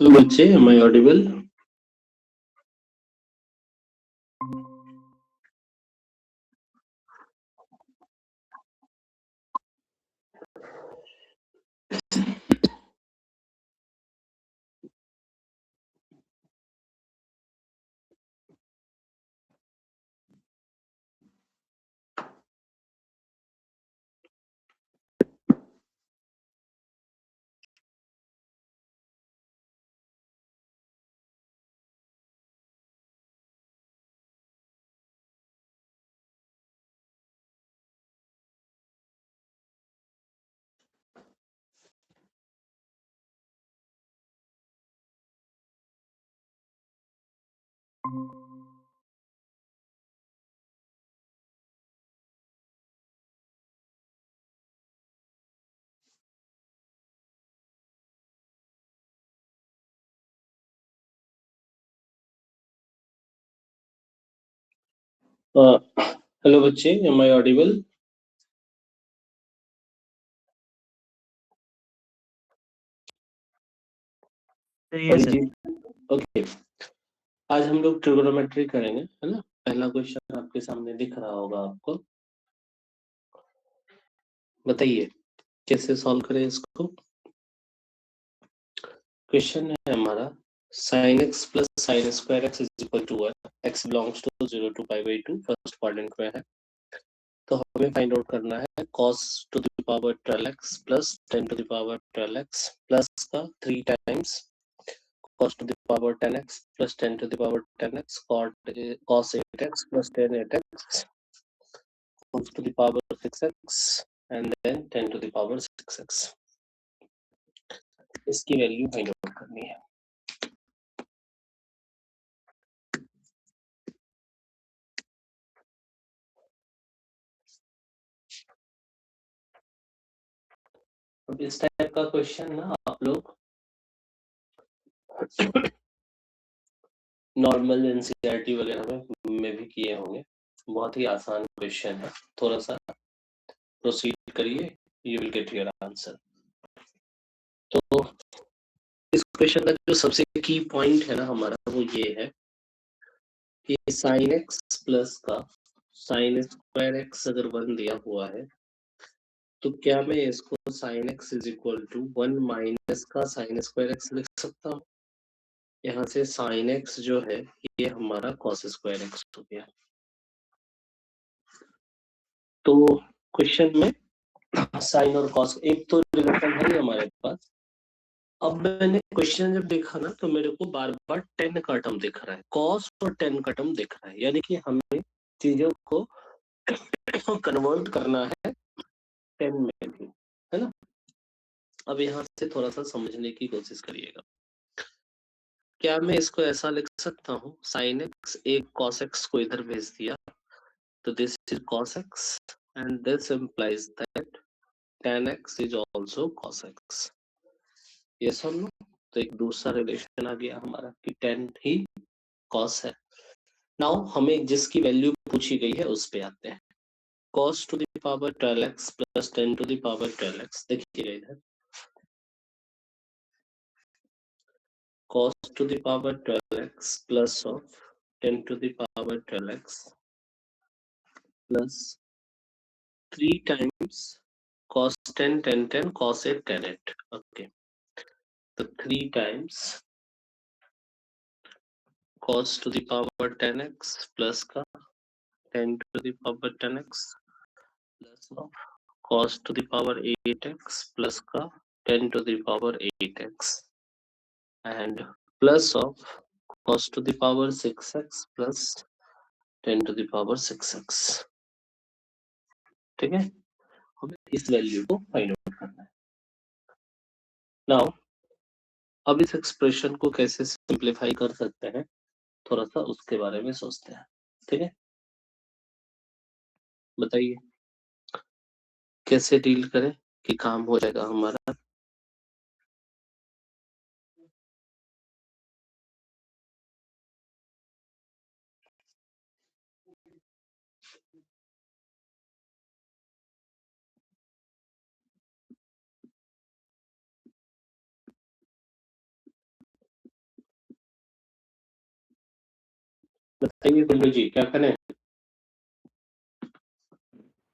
Hello बच्चे, am I audible? Hello बच्चे, am I audible? Yes, sir. Okay. आज हम लोग ट्रिगोनोमेट्री करेंगे, है ना। पहला क्वेश्चन आपके सामने दिख रहा होगा आपको। बताइए कैसे सॉल्व करें इसको। क्वेश्चन है हमारा sin x plus sin square x is equal to 1, x belongs to 0 to pi by 2, first quadrant में है। तो हमें फाइंड आउट करना है cos to the power 12x plus 10 to the power 12x plus का 3 times cos to the power 10x plus 10 to the power 10x cos 8x plus 10 8x cos to the power 6x and then 10 to the power 6x। इसकी value find out करनी है। अब इस type का question ना आप लोग normal NCERT वगैरह में भी किए होंगे। बहुत ही आसान क्वेश्चन है, थोड़ा सा प्रोसीड करिए, you will get your answer. तो इस क्वेश्चन का जो सबसे की पॉइंट है ना हमारा, वो ये है कि sin x प्लस का sin स्क्वायर x अगर 1 दिया हुआ है तो क्या मैं इसको sin x is equal to 1 minus का sin स्क्वायर x लिख सकता हूँ। यहाँ से sin x जो है ये हमारा cos स्क्वायर x हो गया। तो क्वेश्चन में साइन और कॉस एक तो रिलेशन है ही हमारे पास। अब मैंने क्वेश्चन जब देखा ना तो मेरे को बार बार 10 का टर्म दिख रहा है, कॉस और 10 का टर्म दिख रहा है, यानी कि हमें चीजों को कन्वर्ट करना है 10 में भी, है ना। अब यहाँ से थोड़ा सा समझने की कोशिश करिएगा। क्या मैं इसको ऐसा लिख सकता हूँ, साइन एक्स एक कॉस एक्स को इधर भेज दिया तो this is cos x and this implies that tan x is also cos x। Yes और नो। तो एक दूसरा रिलेशन आ गया हमारा कि tan ही cos है। नाउ हमें जिसकी वैल्यू पूछी गई है उस पे आते हैं। cos to the power 12x plus 10 to the power 12x, देखिएगा इधर cos to the power 12x plus of 10 to the power 12x plus 3 times cos 10 10 10 cos 8 tan 8। okay, तो 3 times cos to the power 10x plus का 10 to the power 10x plus of cos to the power 8x plus का 10 to the power 8x and plus of cos to the power 6x plus 10 to the power 6x। ठीक है, हमें इस value को find out करना है। Now अब इस एक्सप्रेशन को कैसे सिंप्लीफाई कर सकते हैं, थोड़ा सा उसके बारे में सोचते हैं। ठीक है, बताइए कैसे डील करें कि काम हो जाएगा हमारा। बताइए कुंडू जी क्या करें?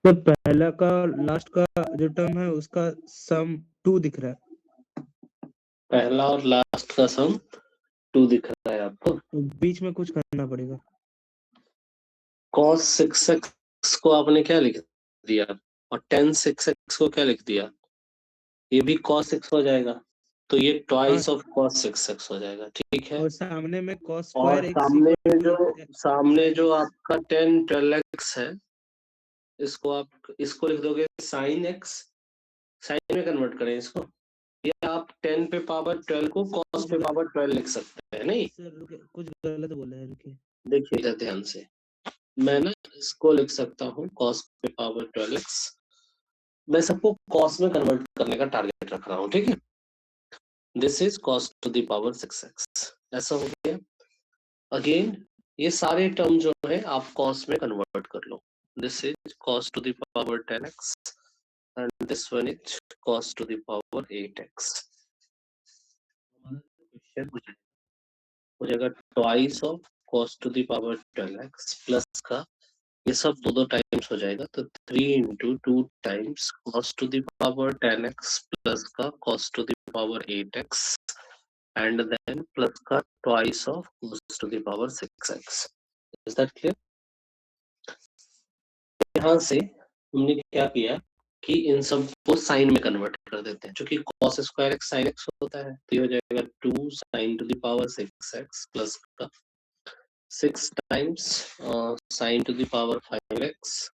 तो पहला का लास्ट का जो टर्म है उसका सम 2 दिख रहा है। पहला और लास्ट का सम 2 दिख रहा है आपको। तो बीच में कुछ करना पड़ेगा। cos 6x को आपने क्या लिख दिया और tan 6x को क्या लिख दिया? ये भी cos 6 हो जाएगा, तो ये हाँ, ट्वाइस ऑफ cos 6x हो जाएगा, ठीक है। और सामने में cos और स्क्वायर x सामने इक्वल टू सामने sin जो x। आपका tan 12x है, इसको लिख दोगे sin x। साइन में कन्वर्ट करें इसको, या आप 10 पे पावर 12 को cos कुछ पे ग- पावर 12 लिख सकते हैं, नहीं? सर रुके, कुछ गलत बोला है, रुके। देखिए इधर ध्यान से, मैं ना इसको लिख सकता हूँ cos पे पावर 12x। मैं सबको cos में कन्वर्ट करने का टारगेट रख रहा हूँ, ठीक है। This is cos to the power 6x, ऐसा हो गया। अगेन ये सारे टर्म जो है आप cos में कन्वर्ट कर लो। This is cos to the power 10x and this one is cos to the power 8x। हमारा क्वेश्चन हो जाएगा twice of cos to the power 12x plus का ये सब दो दो टाइम्स हो जाएगा, तो 3 into 2 times cos to the power 10x plus का cos to the power 8x and then plus का twice of cos to the power 6x। Is that clear? यहाँ से हमने क्या किया कि इन सब को साइन में कन्वर्ट कर देते हैं, क्योंकि cos square x sin x होता है, तो ये हो जाएगा 2 sin to the power 6x plus का 6 times sin to the power 5x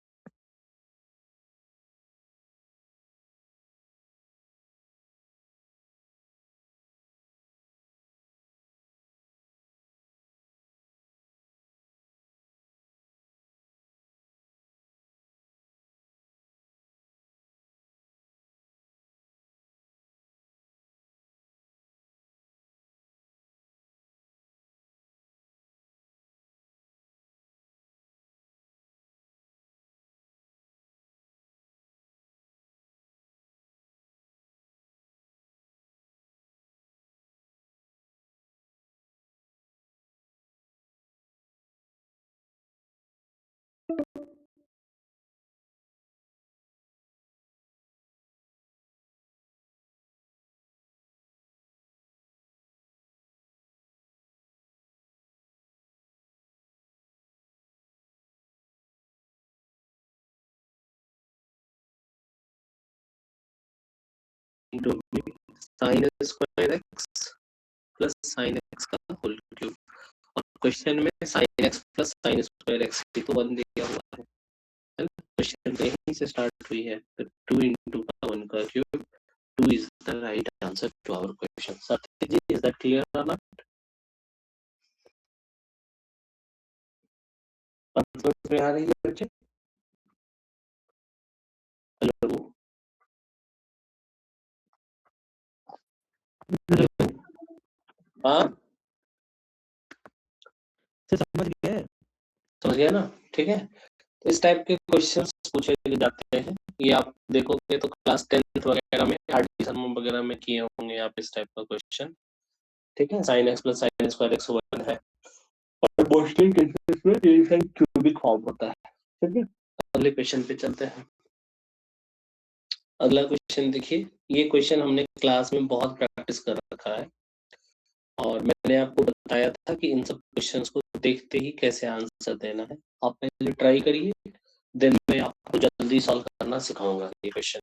into sin square x plus sin x का होल क्यूब। और क्वेश्चन में sin x plus sin square x की तो वन दिया हुआ है ना, क्वेश्चन यहीं से स्टार्ट हुई है, तो 2 into का 1 का cube 2 is the right answer to our question. Satyajit ji, is that clear or not? बात समझ में आ रही है बच्चे? हेलो हेलो, हाँ सर समझ गए। समझ गया ना, ठीक है। तो इस टाइप के क्वेश्चंस पूछे जाते हैं, ये आप देखोगे तो क्लास 10th वगैरह में आर्टिजन वगैरह में किए होंगे आप इस टाइप का क्वेश्चन, ठीक है। sin x plus sin square x one है, और मोस्टली केसेस में ये साइन क्यूबिक फॉर्म होता है, ठीक है। अगले क्वेश्चन पे चलते हैं। अगला क्वेश्चन देखिए, ये क्वेश्चन हमने क्लास में बहुत प्रैक्टिस कर रखा है, और मैंने आपको बताया था कि इन सब क्वेश्चंस को देखते ही कैसे आंसर देना है। आप पहले ट्राई करिए, देन मैं आपको जल्दी सॉल्व करना सिखाऊंगा ये क्वेश्चन।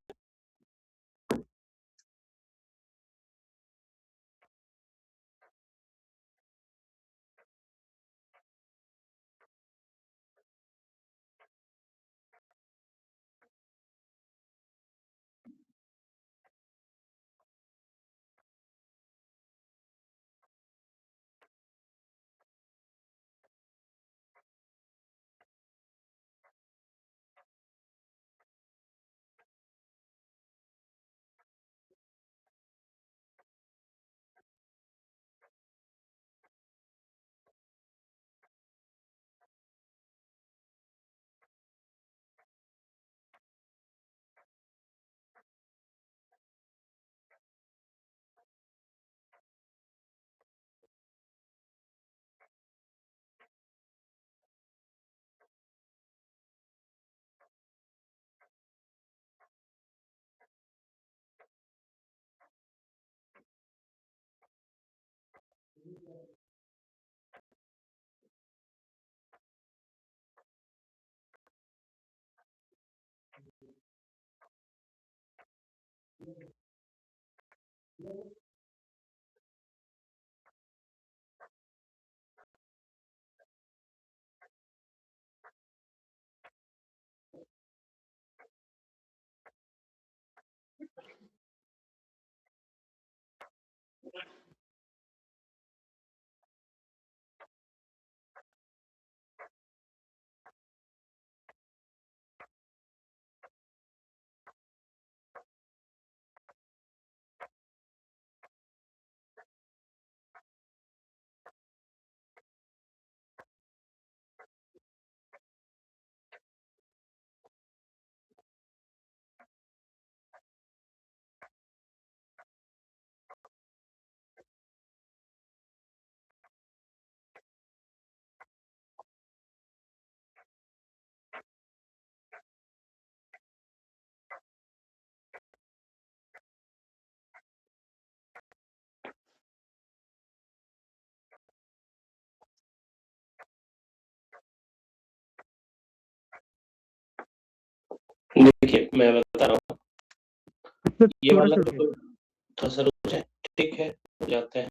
देखिए मैं बता रहा हूँ, ये थोड़ा वाला सा तो थोड़ा सा रुक जाए, ठीक है, हो जाते हैं।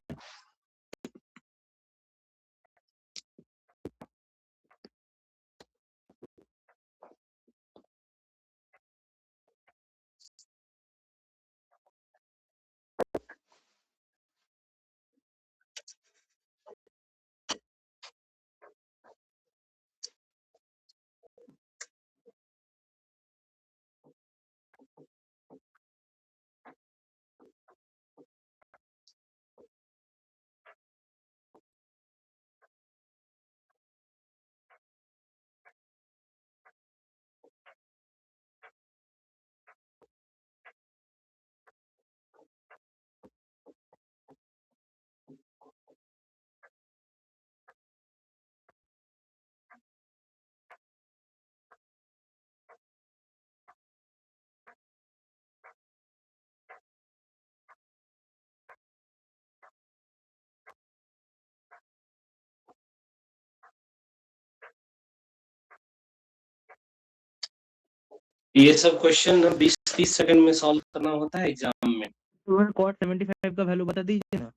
ये सब क्वेश्चन 20-30 सेकंड में सॉल्व करना होता है एग्जाम में। कॉट 75 का वैल्यू बता दीजिए ना।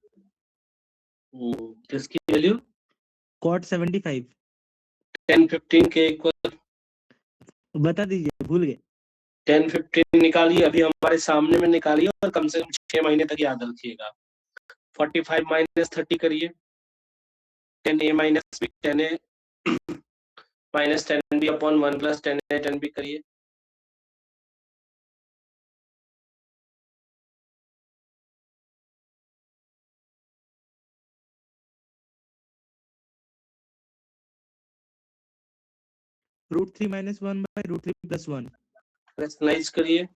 किसकी वैल्यू? कॉट 75 10-15 के इक्वल बता दीजिए, भूल गए। 10-15 निकालिए, अभी हमारे सामने में निकालिए और कम से कम 6 महीने तक याद रखिएगा। 45 माइनस 30 करिए, 10a minus 10a minus 10b upon 1 plus 10a 10b करिए। √3 माइनस 1 बाई √3 प्लस 1 रैशनलाइज करिए।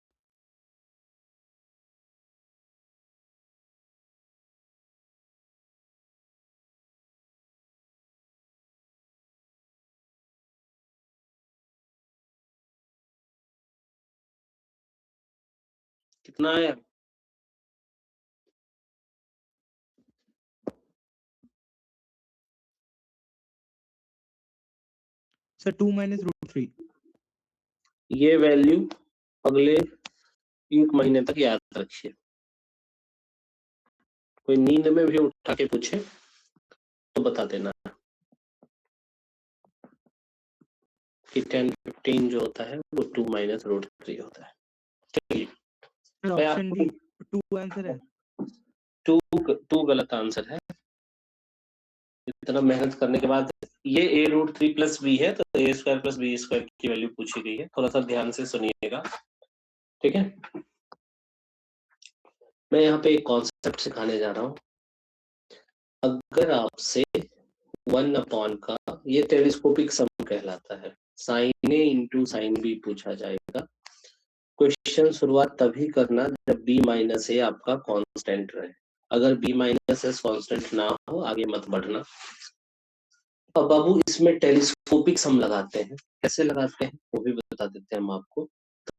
कितना आया? Sir 2 minus √3। ये वैल्यू अगले 1 महीने तक याद रखिए। कोई नींद में भी उठा के पूछे तो बता देना कि 10-15 जो होता है वो 2 माइनस √3 होता है। चलिए, मैं ऑप्शन डी आपको 2 आंसर है। 2 गलत आंसर है। इतना मेहनत करने के बाद ये a√3 प्लस b है, तो a² प्लस b² की वैल्यू पूछी गई है। थोड़ा सा ध्यान से सुनिएगा, ठीक है। मैं यहाँ पे एक कॉन्सेप्ट सिखाने जा रहा हूँ। अगर आपसे 1 अपॉन का, ये टेलीस्कोपिक सम कहलाता है, sign A into sine B पूछा जाएगा। क्वेश्चन शुरुआत तभी करना जब b माइनस ए आपका कांस्टेंट रहे। अगर b माइनस एस कांस्टेंट ना हो, आगे मत बढ़ना। अब बाबू इसमें टेलीस्कोपिक सम लगाते हैं, कैसे लगाते हैं वो भी बता देते हैं हम आपको।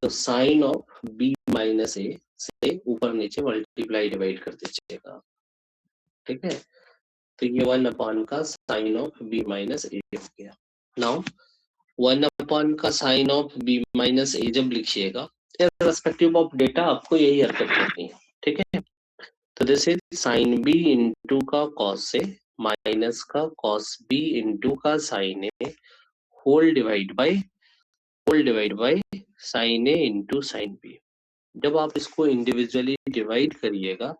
तो साइन ऑफ b माइनस ए से ऊपर नीचे मल्टीप्लाई डिवाइड कर दीजिएगा, ठीक है। तो ये 1 अपॉन का साइन ऑफ b माइनस ए हो गया। नाउ 1 अपॉन का साइन ऑफ b माइनस ए जब लिखिएगा, इररिस्पेक्टिव ऑफ डेटा आपको यही हरकत करनी है, ठीक है। तो this is sine B into का कॉस ए माइनस का कॉस बी इंटू का sine A whole divide by sine A into sine B. जब आप इसको इंडिविजुअली डिवाइड करिएगा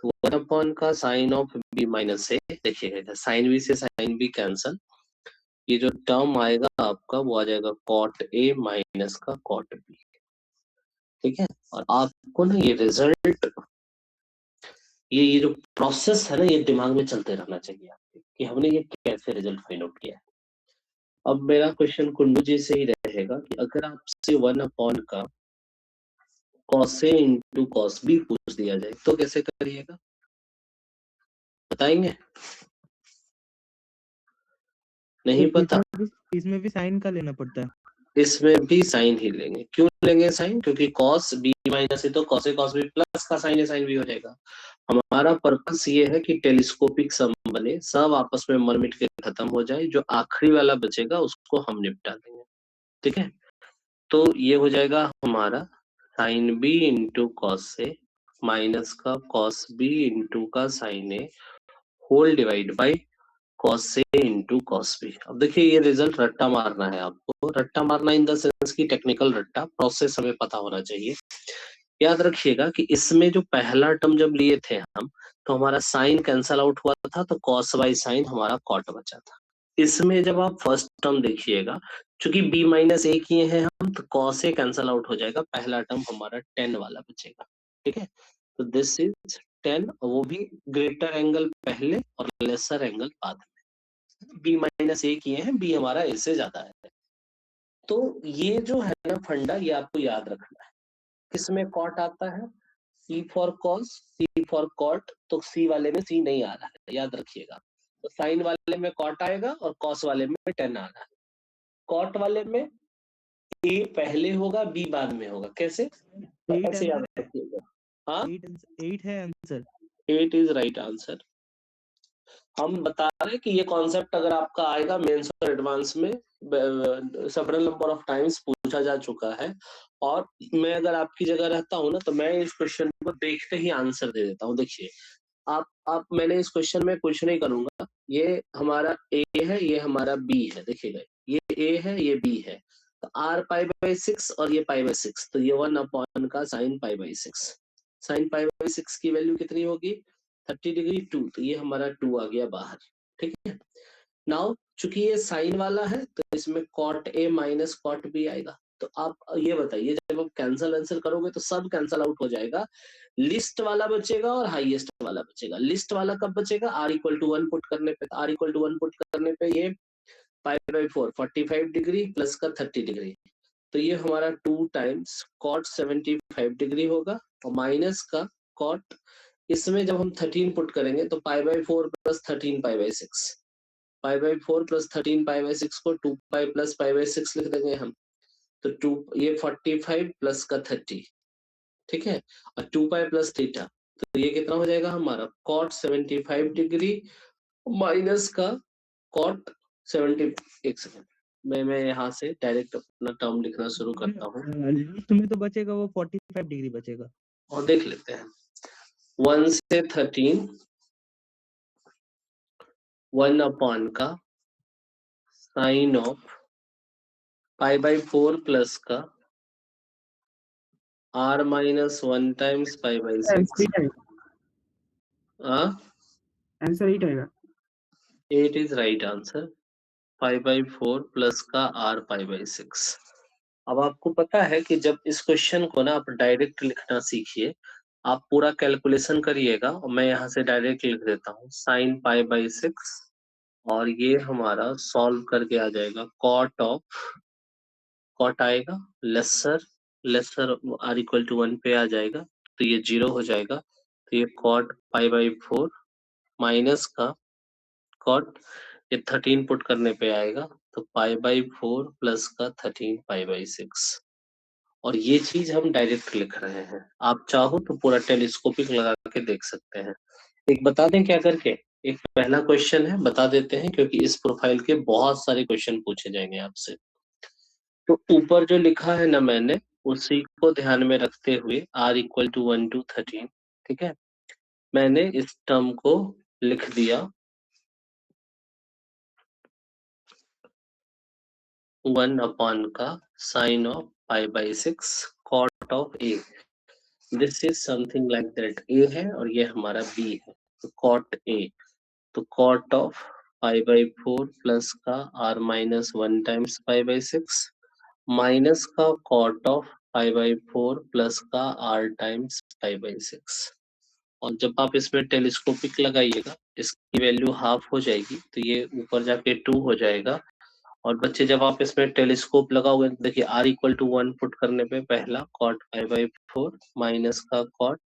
तो 1 का sine of B minus A, देखिएगा साइन बी से साइन बी कैंसल, ये जो टर्म आएगा आपका वो आ जाएगा कॉट ए माइनस का कॉट बी। ठीक है, और आपको ना ये रिजल्ट, ये जो प्रोसेस है ना, ये दिमाग में चलते रहना चाहिए आपके कि हमने ये कैसे रिजल्ट फाइंड आउट किया है। अब मेरा क्वेश्चन कुंडू जी से ही रहेगा कि अगर आपसे 1 का cos A into cos B पूछ दिया जाए तो कैसे करिएगा, बताएंगे? नहीं तो पता? इसमें भी साइन का लेना पड़ता है। इसमें भी साइन ही लेंगे। क्यों लेंगे साइन? क्योंकि कॉस बी माइनस ए तो cos A cos B plus का साइन ए साइन बी हो जाएगा। हमारा पर्पस ये है कि टेलीस्कोपिक सम बने, सब आपस में मर मिट के खत्म हो जाए, जो आखिरी वाला बचेगा उसको हम निपटा देंगे। ठीक है, तो ये हो जाएगा हमारा sine B into cos A minus का कॉस बी इंटू का sine A whole divide by cos A into cos B. अब देखिए ये रिजल्ट रट्टा मारना है आपको, रट्टा मारना इन द सेंस की टेक्निकल रट्टा, प्रोसेस हमें पता होना चाहिए। याद रखिएगा कि इसमें जो पहला टर्म जब लिए थे हम, तो हमारा साइन कैंसल आउट हुआ था, तो कॉस बाई साइन हमारा कॉट बचा था। इसमें जब आप फर्स्ट टर्म देखिएगा, चूंकि b माइनस ए किए हैं हम, तो कॉस ए कैंसल आउट हो जाएगा, पहला टर्म हमारा 10 वाला बचेगा। ठीक है, तो दिस इज 10, वो भी ग्रेटर एंगल पहले और लेसर एंगल बाद में। b माइनस ए किए हैं, b हमारा a से ज्यादा है। तो ये जो है ना फंडा, ये आपको याद रखना है। किसमें कॉट आता है? C for cos, C for cot, तो C वाले में C नहीं आ रहा है, याद रखिएगा। तो साइन वाले में कॉट आएगा और कॉस वाले में 10 आ रहा है। कॉट वाले में A पहले होगा, B बाद में होगा। कैसे? ऐसे याद रखिएगा। हाँ, 8 है आंसर। 8 is right answer. हम बता रहे हैं कि ये कॉन्सेप्ट अगर आपका आएगा मेंस और एडवांस में, सेवरल नंबर ऑफ टाइम्स पूछा जा चुका है, और मैं अगर आपकी जगह रहता हूँ ना, तो मैं इस क्वेश्चन को देखते ही आंसर दे देता हूँ। देखिए आप मैंने इस क्वेश्चन में कुछ नहीं करूंगा, ये हमारा ए है, ये हमारा बी है, देखिएगा ये ए है, ये बी है, तो आर पाई बाई 6 और ये पाई बाई 6, तो ये 1 का sign pi by 6, sign pi by 6 की वैल्यू कितनी होगी? 30 डिग्री 2, तो ये हमारा 2 आ गया बाहर। ठीक है, नाउ चूंकि ये साइन वाला है, तो इसमें cot A minus cot B आएगा। तो आप ये बताइए, जब आप कैंसल वैंसल करोगे तो सब कैंसल आउट हो जाएगा, लिस्ट वाला बचेगा और हाईएस्ट वाला बचेगा। लिस्ट वाला कब बचेगा? r इक्वल टू 1 पुट करने पे। r इक्वल टू 1 पुट करने पे ये पाई बाई 4 45 डिग्री प्लस का 30 डिग्री, तो ये हमारा 2 टाइम्स कॉट 75 डिग्री होगा, और माइनस का कॉट, इसमें जब हम 13 पुट करेंगे तो पाई by 4 plus 13 pi by 6, pi by 4 plus 13 pi by 6 को 2 पाई प्लस पाई बाई 6 लिख देंगे हम, तो 2 ये 45 प्लस का 30। ठीक है, और 2 पाई प्लस थीटा, तो ये कितना हो जाएगा हमारा? कॉट 75 डिग्री माइनस का कॉट 70। एक सेकंड, मैं यहाँ से डायरेक्ट अपना टर्म लिखना शुरू करता हूँ लिस्ट में तो बचेगा वो 45 डिग्री बचेगा। और देख लेते हैं। 1 से 13, 1 का sine of pi by 4 plus का r minus 1 times pi by 6। Answer 8 आएगा। 8 is right answer, pi by 4 plus का r पाई बाई 6। अब आपको पता है कि जब इस क्वेश्चन को ना आप डायरेक्ट लिखना सीखिए, आप पूरा कैलकुलेशन करिएगा, और मैं यहाँ से डायरेक्ट लिख देता हूँ साइन पाई बाई 6, और ये हमारा सॉल्व करके आ जाएगा कॉट ऑफ, कॉट आएगा lesser, lesser r equal to 1 पे आ जाएगा, तो ये 0 हो जाएगा, तो ये कॉट पाई बाई 4 माइनस का कॉट, ये 13 पुट करने पे आएगा, तो पाई बाई 4 प्लस का 13 पाई बाई 6। और ये चीज हम डायरेक्ट लिख रहे हैं, आप चाहो तो पूरा टेलीस्कोपिक लगा के देख सकते हैं। एक बता दें क्या करके, एक पहला क्वेश्चन है, बता देते हैं, क्योंकि इस प्रोफाइल के बहुत सारे क्वेश्चन पूछे जाएंगे आपसे। तो ऊपर जो लिखा है ना मैंने, उसी को ध्यान में रखते हुए r इक्वल टू 1 to 13, ठीक है, मैंने इस टर्म को लिख दिया 1 अपॉन का sine of pi by 6 cot of A. This is something like that, A है और ये हमारा बी है, तो कॉट ए, तो cot of pi by 4 plus का r minus 1 times pi by 6 minus का cot of pi by 4 plus का आर टाइम्स पाई बाई 6। और जब आप इसमें टेलीस्कोपिक लगाइएगा इसकी वैल्यू हाफ हो जाएगी, तो ये ऊपर जाके 2 हो जाएगा। और बच्चे जब आप इसमें टेलीस्कोप लगाओगे तो देखिए r इक्वल टू 1 पुट करने पे पहला कॉट पाई बाई 4 माइनस का कॉट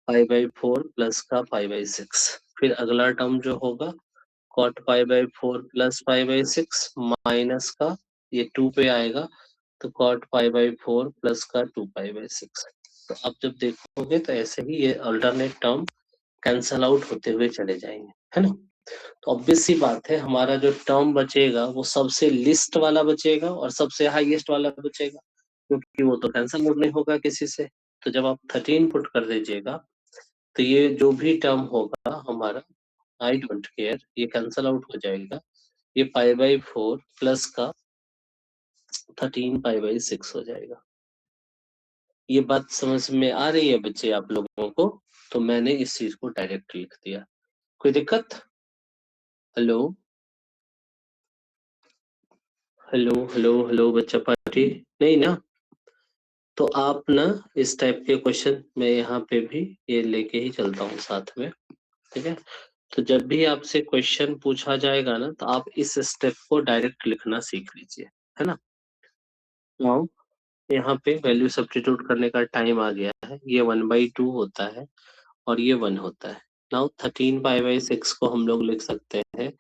पाई बाई 4 प्लस का पाई बाई 6, फिर अगला टर्म जो होगा cot pi by 4 plus pi by 6 minus का ये 2 पे आएगा, तो कॉट पाई बाई 4 प्लस का 2 पाई बाई 6। तो अब जब देखोगे तो ऐसे ही ये अल्टरनेट टर्म कैंसल आउट होते हुए चले जाएंगे, है ना। तो ऑब्वियस सी बात है हमारा जो टर्म बचेगा वो सबसे लिस्ट वाला बचेगा और सबसे हाईएस्ट वाला बचेगा, क्योंकि वो तो कैंसल आउट नहीं होगा किसी से। तो जब आप 13 पुट कर दीजिएगा तो ये जो भी टर्म होगा हमारा, आई डोंट केयर, ये कैंसल आउट हो जाएगा। ये पाई बाई 4 प्लस का 13 पाई बाई 6 हो जाएगा। ये बात समझ में आ रही है बच्चे आप लोगों को? तो मैंने इस चीज को डायरेक्ट लिख दिया, कोई दिक्कत? हेलो हेलो हेलो हेलो बच्चा पार्टी, नहीं ना? तो आप ना इस टाइप के क्वेश्चन मैं यहाँ पे भी ये लेके ही चलता हूँ साथ में, ठीक है। तो जब भी आपसे क्वेश्चन पूछा जाएगा ना तो आप इस स्टेप को डायरेक्ट लिखना सीख लीजिए, है ना। नाउ यहाँ पे वैल्यू सब्स्टिट्यूट करने का टाइम आ गया है, ये 1/2 होता है और ये 1 होता है। नाउ 13 पाई बाई 6 को हम लोग लिख सकते हैं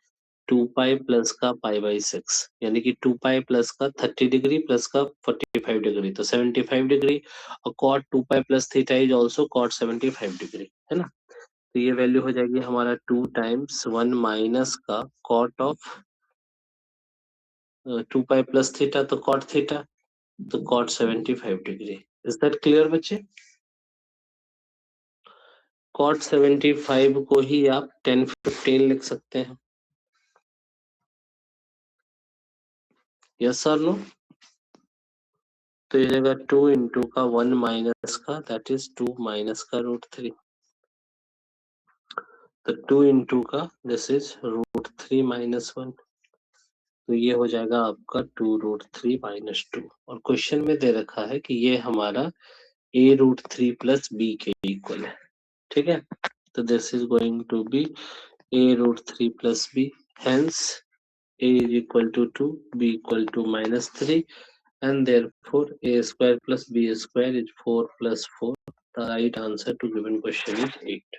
2 पाई प्लस का पाई बाई 6, यानी कि 2 पाई प्लस का 30 डिग्री प्लस का 45 डिग्री, तो 75 डिग्री। और cot 2 pi plus theta is also cot 75 degree, है ना। तो ये वैल्यू हो जाएगी हमारा 2 टाइम्स 1 माइनस का cot of 2 pi plus theta, तो कॉट थीटा, तो cot 75 degree. Is that clear बच्चे? कॉट 75 को ही आप 10-15 लिख सकते हैं, यस सर नो। तो ये जगह 2 इंटू का 1 माइनस का दैट इज 2 माइनस का √3, तो 2 इंटू का दिस इज √3 माइनस 1, तो ये हो जाएगा आपका 2√3 - 2। और क्वेश्चन में दे रखा है कि ये हमारा a√3 प्लस b के इक्वल है, ठीक है। तो this is going to be a√3 plus b, hence a is equal to 2, b equal to -3, and therefore a square plus b square is 4 plus 4. The right answer to given question is 8.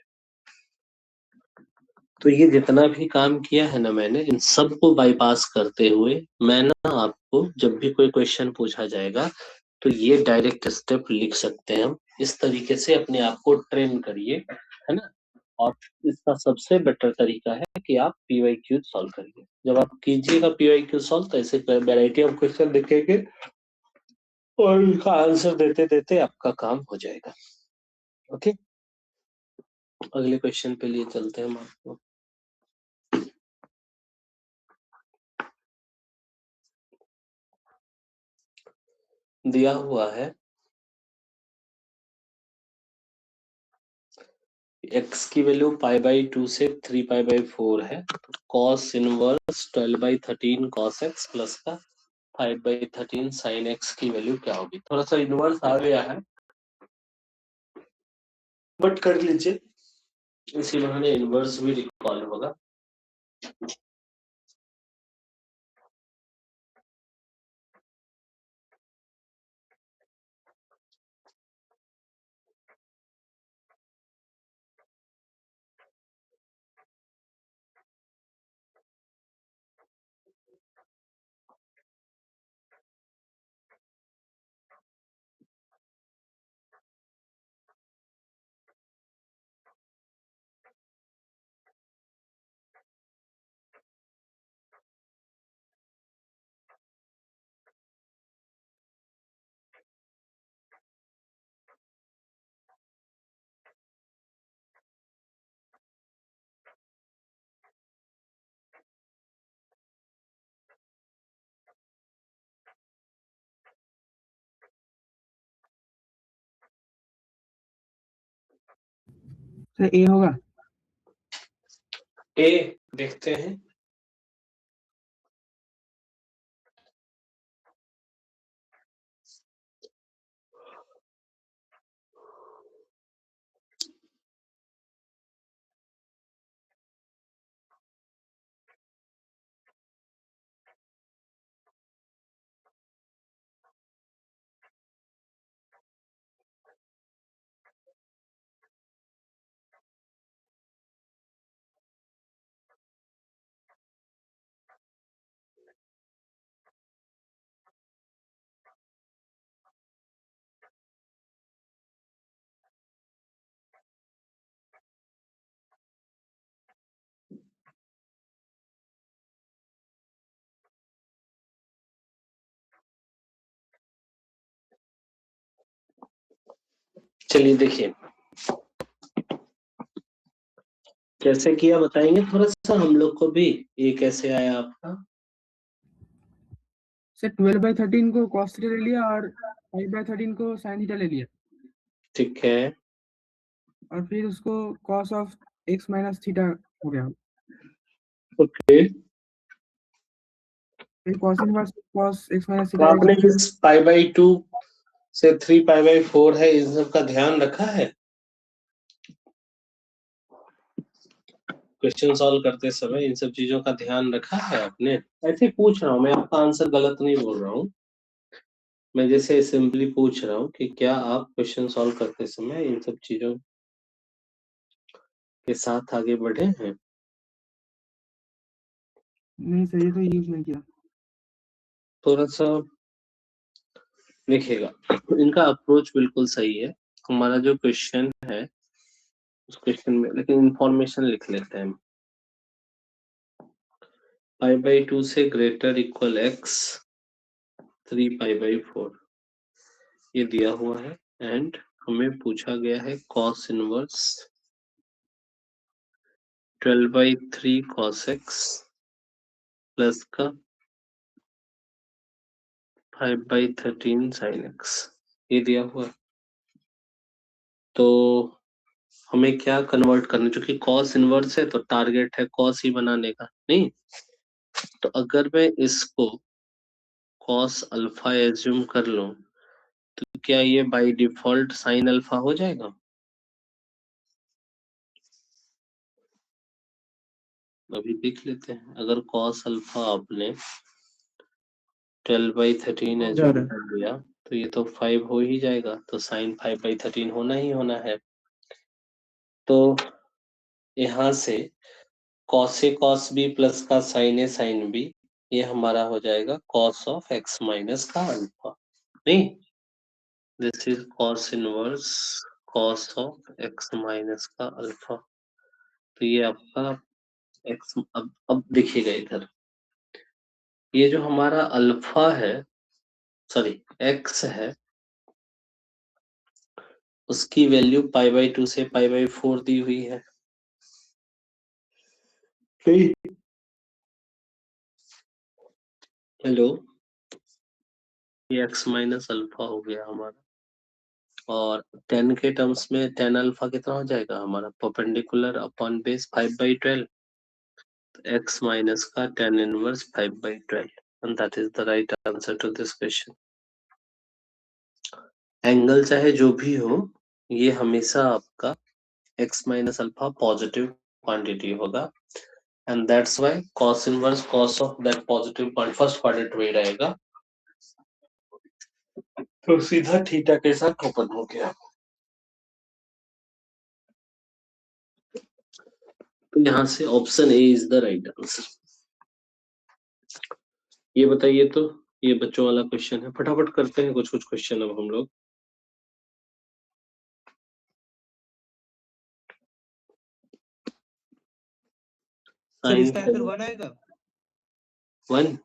तो ये जितना भी काम किया है ना मैंने, इन सब को बाईपास करते हुए मैं ना आपको जब भी कोई क्वेश्चन पूछा जाएगा तो ये डायरेक्ट स्टेप लिख सकते हैं हम। इस तरीके से अपने आप को ट्रेन करिए, है ना। और इसका सबसे बेटर तरीका है कि आप पीवाईक्यू सॉल्व करिए। जब आप कीजिएगा पीवाईक्यू सॉल्व तो ऐसे वैरायटी ऑफ क्वेश्चन दिखेंगे और उनका आंसर देते देते आपका काम हो जाएगा। ओके, अगले क्वेश्चन पे लिए चलते हैं हम आपको। दिया हुआ है x की वैल्यू पाई बाई 2 से 3 पाई बाई 4 है, तो cos inverse 12/13 cos x plus का 5/13 sin x की वैल्यू क्या होगी। थोड़ा सा इनवर्स आ गया है बट कर लीजिए, इसी बहाने इनवर्स भी रिकॉल होगा। सर ए होगा। ए देखते हैं। चलिए देखिए कैसे किया बताएंगे थोड़ा सा हम लोग को भी, ये कैसे आया आपका? सर 12/13 को cos थीटा ले लिया और 5/13 को sin थीटा ले लिया ठीक है, और फिर उसको cos of x minus theta हो गया। ओके। फिर cos inverse cos x minus तो थीटा आपने इस π/2 से 3π/4 है इन सब का ध्यान रखा है क्वेश्चन सॉल्व करते समय? इन सब चीजों का ध्यान रखा है आपने? ऐसे ही पूछ रहा हूँ मैं, आपका आंसर गलत नहीं बोल रहा हूँ, मैं जैसे सिंपली पूछ रहा हूँ कि क्या आप क्वेश्चन सॉल्व करते समय इन सब चीजों के साथ आगे बढ़े हैं? नहीं सर ये तो यूज नहीं किया। थोड़ा सा देखिएगा, इनका अप्रोच बिल्कुल सही है। हमारा जो क्वेश्चन है उस क्वेश्चन में, लेकिन इंफॉर्मेशन लिख लेते हैं। π/2 से ग्रेटर इक्वल x 3π/4 ये दिया हुआ है एंड हमें पूछा गया है cos inverse 12/3 cos x plus का 5/13 sin x ये दिया हुआ है। तो हमें क्या कन्वर्ट करना, क्योंकि cos इनवर्स है तो टारगेट है cos ही बनाने का, नहीं? तो अगर मैं इसको cos अल्फा एज्यूम कर लूं तो क्या ये बाय डिफॉल्ट sin अल्फा हो जाएगा? अभी देख लेते हैं। अगर cos अल्फा आपने 12/13 हो जा एज्यूम रहा है। कर लिया तो ये तो 5 हो ही जाएगा, तो sin 5/13 होना ही होना है। तो यहाँ से cos a cos b plus का sin a sin b ये हमारा हो जाएगा cos ऑफ x माइनस का अल्फा, नहीं? This is cos inverse cos of x minus का अल्फा। तो ये आपका x, अब देखिएगा इधर, ये जो हमारा अल्फा है, सॉरी x है, उसकी वैल्यू π/2 से π/4 दी हुई है, ठीक? हेलो, ये x माइनस अल्फा हो गया हमारा, और 10 के टर्म्स में 10 अल्फा कितना हो जाएगा हमारा? Perpendicular upon base 5/12, x minus का 10 inverse 5/12 and that is the right answer to this question. Angle चाहे जो भी हो, ये हमेशा आपका x minus alpha positive quantity होगा and that's why cos inverse cos of that positive part first quadrant वही रहेगा, तो सीधा थीटा के साथ ओपन हो गया। तो यहाँ से option A is the right answer. ये बताइए तो, ये बच्चों वाला क्वेश्चन है, फटाफट करते हैं कुछ कुछ क्वेश्चन अब हम लोग। सर इसका आंसर 1 आएगा। 1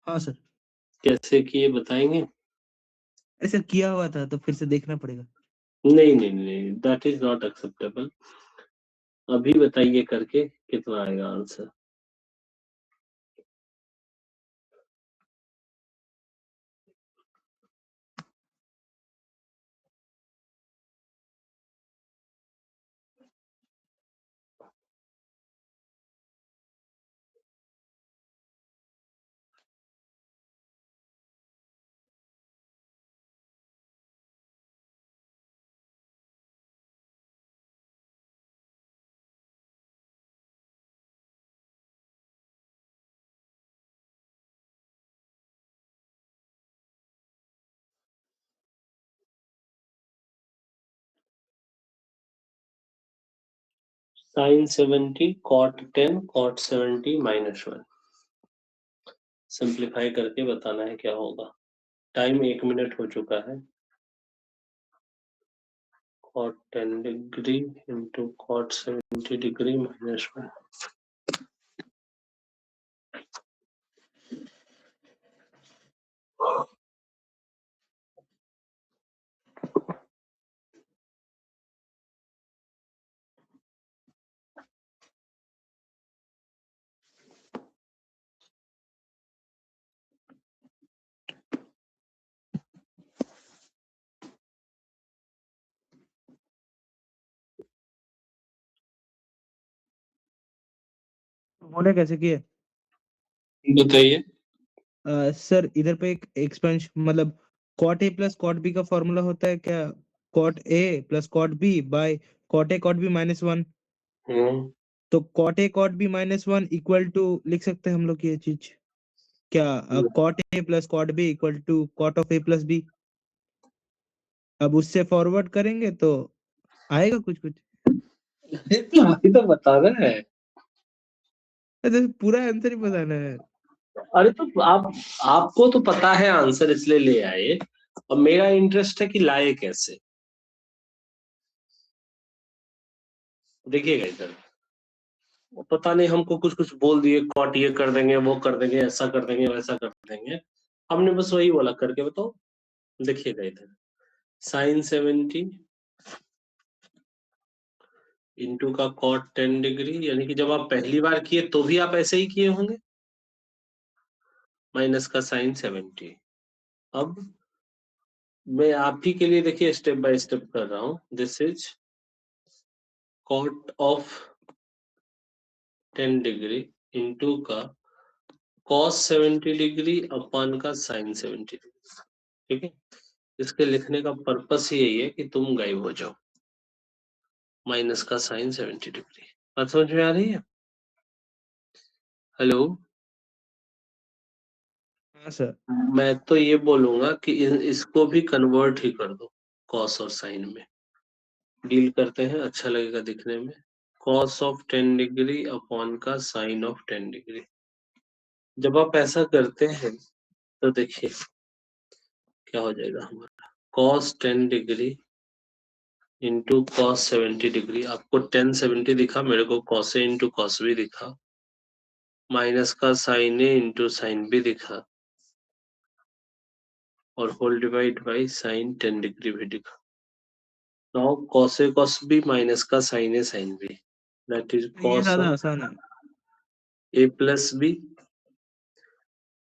हाँ सर। कैसे किए बताएंगे? अरे सर किया हुआ था तो फिर से देखना पड़ेगा। नहीं नहीं नहीं, दैट इज नॉट एक्सेप्टेबल। अभी बताइए करके कितना आएगा answer. sin 70 cot 10 cot 70 -1। Simplify करके बताना है क्या होगा। टाइम 1 मिनट हो चुका है। cot 10 degree into cot 70 degree -1। बोले कैसे किए? बताइए। सर इधर पे एक एक्सपेंशन मतलब cot A plus cot B का फॉर्मूला होता है क्या? Cot A plus cot B by cot A cot B -1। हम्म तो cot A cot B -1 equal to लिख सकते हैं हम लोग ये चीज क्या? Cot A plus cot B equal to cot of A plus B. अब उससे फॉरवर्ड करेंगे तो आएगा कुछ कुछ। अभी तो बताना है। अरे पूरा आंसर ही बताना है। अरे तो आपको तो पता है आंसर इसलिए ले आए, और मेरा इंटरेस्ट है कि लाए कैसे। देखिएगा इधर, वो पता नहीं हमको कुछ कुछ बोल दिए, कॉट ये कर देंगे, वो कर देंगे, ऐसा कर देंगे, वैसा कर देंगे। हमने बस वही बोला करके बताओ। देखिएगा इधर, साइन 70 इंटू का कॉट 10 डिग्री, यानी कि जब आप पहली बार किए तो भी आप ऐसे ही किए होंगे, माइनस का साइन 70। अब मैं आप ही के लिए देखिए स्टेप बाय स्टेप कर रहा हूं। This is cot of 10 degree into का कॉस 70 डिग्री अपॉन का साइन 70 डिग्री। ठीक है, इसके लिखने का पर्पस ही यही है कि तुम गायब हो जाओ, माइनस का साइन 70 डिग्री। बात समझ में आ रही है? हेलो। हाँ सर। मैं तो ये बोलूंगा कि इसको भी कन्वर्ट ही कर दो, कॉस और साइन में डील करते हैं, अच्छा लगेगा दिखने में। कॉस ऑफ 10 डिग्री अपॉन का साइन ऑफ 10 डिग्री। जब आप ऐसा करते हैं तो देखिए क्या हो जाएगा हमारा, cos 10 degree into cos 70 degree. आपको 10 70 दिखा, मेरे को कॉस ए इंटू कॉस भी दिखा, माइनस का साइन ए इंटू साइन भी दिखा, और whole divide by sine 10 degree भी दिखा। Now cos A cos B minus का sine A sine B, that is ये कॉस ज्यादा ऑफ आसान है। ए प्लस बी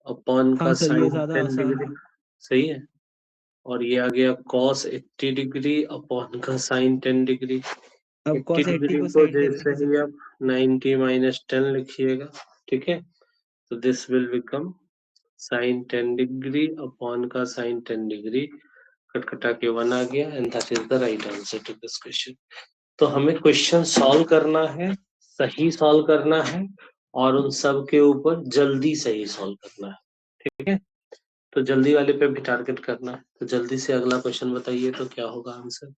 अपॉन का हाँ सर ये साइन ज्यादा 10 आसान डिग्री। है। सही है। और ये आ गया कॉस 80 डिग्री अपॉन का साइन 10 डिग्री। अब 80 cos 80 डिग्री को को sin 10 जैसे लिख ही सकते आप 90 माइनस 10 लिखिएगा, ठीक है, तो this will become sine 10 degree upon का साइन 10 डिग्री, कटकटा के 1 आ गया, and that is the right answer to this question. तो हमें क्वेश्चन सॉल्व करना है, सही सॉल्व करना है, और उन सब के ऊपर जल्दी सही सॉल्व करना है। ठीक है, तो जल्दी वाले पे भी टारगेट करना है। तो जल्दी से अगला क्वेश्चन बताइए तो क्या होगा आंसर।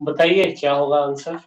बताइए क्या होगा आंसर।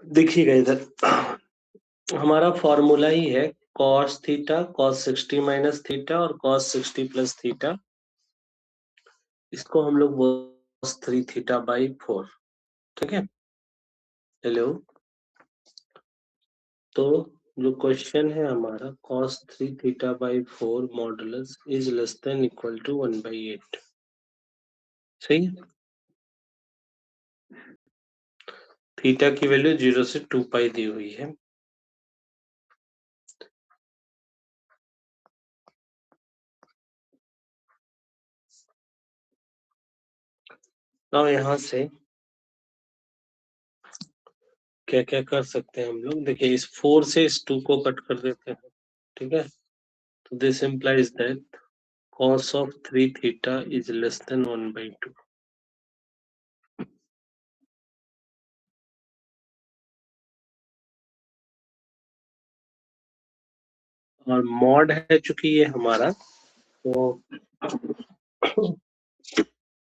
देखिएगा इधर हमारा फॉर्मूला ही है cos theta cos 60 minus theta और cos 60 प्लस थीटा। इसको हम लोग cos 3 थीटा बाई 4। ठीक है। हेलो। तो जो क्वेश्चन है हमारा cos 3 theta by 4 modulus is less than equal to 1/8। सही है। थीटा की वैल्यू 0 से 2 पाई दी हुई है। अब यहाँ से क्या क्या कर सकते हैं हम लोग। देखिए इस 4 से इस 2 को कट कर देते हैं। ठीक है। तो this implies that cos of 3 theta is less than 1/2। और मॉड है चूंकि ये हमारा, तो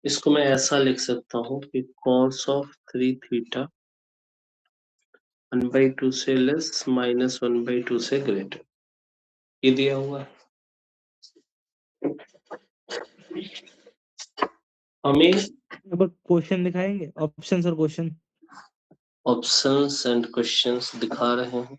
इसको मैं ऐसा लिख सकता हूँ कि cos of 3 theta 1/2 से लेस माइनस 1/2 से ग्रेटर, ये दिया हुआ है हमें। अब क्वेश्चन दिखाएंगे, ऑप्शंस और क्वेश्चन। ऑप्शंस एंड क्वेश्चंस दिखा रहे हैं।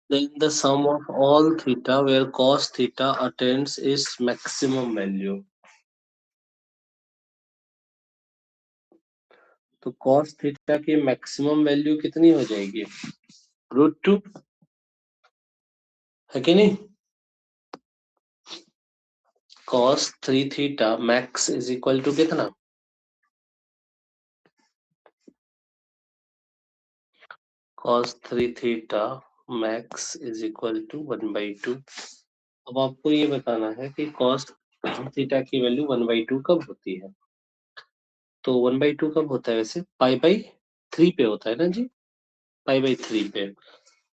Then the sum of all theta where cos theta attains its maximum value। तो cos थीटा की मैक्सिमम वैल्यू कितनी हो जाएगी? √2 है कि नहीं? cos 3 theta max is equal to कितना? cos 3 theta max is equal to 1/2। अब आपको ये बताना है कि cos थीटा की वैल्यू 1/2 कब होती है। तो 1/2 कब होता है वैसे? π/3 पे होता है ना जी, π/3 पे।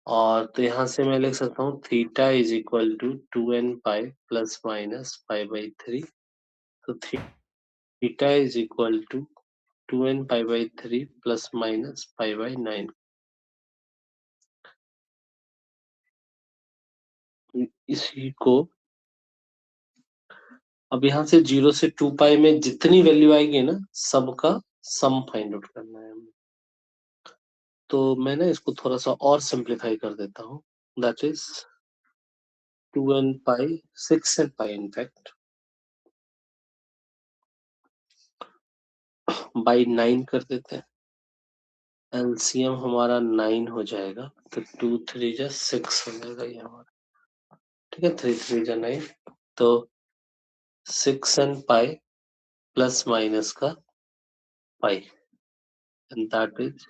और तो यहाँ से मैं लिख सकता हूँ theta is equal to 2n pi plus minus π/3। तो theta is equal to 2n π/3 plus minus π/9। इसी को अब यहाँ से 0 से 2 पाई में जितनी वैल्यू आएगी ना, सबका सम फाइंड आउट करना है हमें। तो मैं ना इसको थोड़ा सा और सिंप्लीफाई कर देता हूँ। That is 2n pi 6n pi in fact by 9 कर देते हैं। एलसीएम हमारा 9 हो जाएगा, तो 2 3 जा 6 हो जाएगा ये हमारा। ठीक है, 3 3 जा 9, तो 6n पाई प्लस माइनस का pi, and that is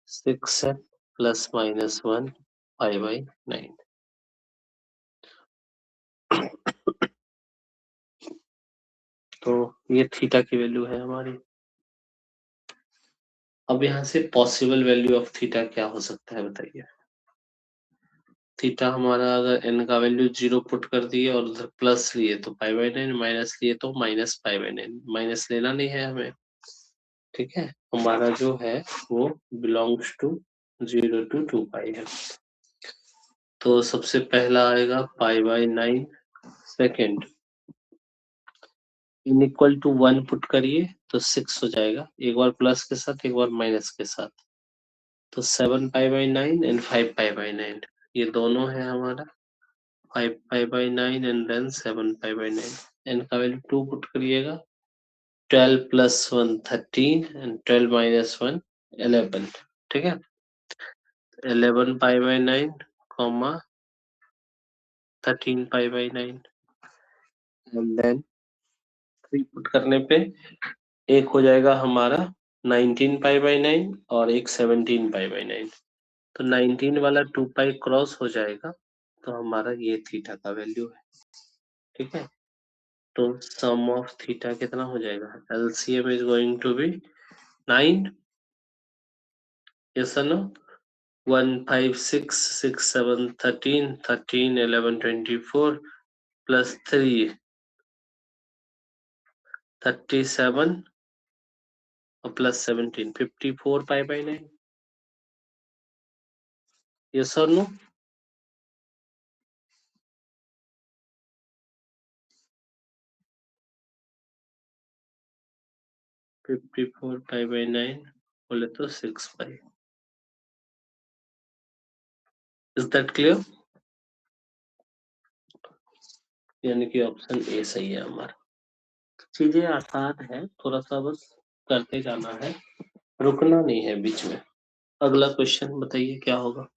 6n plus minus 1 π/9। तो ये थीटा की वैल्यू है हमारी। अब यहाँ से पॉसिबल वैल्यू ऑफ थीटा क्या हो सकता है बताइए। थीटा हमारा अगर n का वैल्यू 0 पुट कर दिए और उधर प्लस लिए तो π/9, माइनस लिए तो माइनस π/9। माइनस लेना नहीं है हमें। ठीक है, हमारा जो है वो बिलोंग्स टू 0 to 2 पाई है। तो सबसे पहला आएगा π/9। Second n equal to 1 put करिए तो 6 हो जाएगा, एक बार प्लस के साथ एक बार माइनस के साथ। तो 7 π/9 एंड 5 π/9, ये दोनों है हमारा 5 π/9 एंड देन 7 π/9। n का वैल्यू 2 पुट करिएगा, 12 प्लस 1 13 एंड 12 माइनस 1 11। ठीक है, 11 π/9 comma 13 pi by 9 and then 3 put करने पे एक हो जाएगा हमारा 19 पाई बाई 9 और एक 17 पाई बाई 9। तो 19 वाला 2 पाई क्रॉस हो जाएगा, तो हमारा ये थीटा का वैल्यू है। ठीक है, तो सम ऑफ थीटा कितना हो जाएगा? LCM is going to be 9, yes और नो? 1 5 6 6 7 13 13 11 24 प्लस 3 37 और प्लस 17 54 पाई बाई 9, यस और no? Fifty four pi by 9 बोले तो 6 पाई। Is that clear? यानी कि ऑप्शन ए सही है हमारा। चीजें आसान है, थोड़ा सा बस करते जाना है, रुकना नहीं है बीच में। अगला क्वेश्चन बताइए क्या होगा?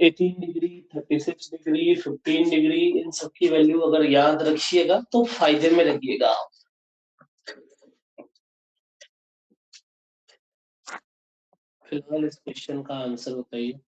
18 डिग्री, 36 डिग्री, 15 डिग्री, इन सब की वैल्यू अगर याद रखिएगा तो फायदे में रखिएगा आप। फिलहाल इस क्वेश्चन का आंसर बताइए।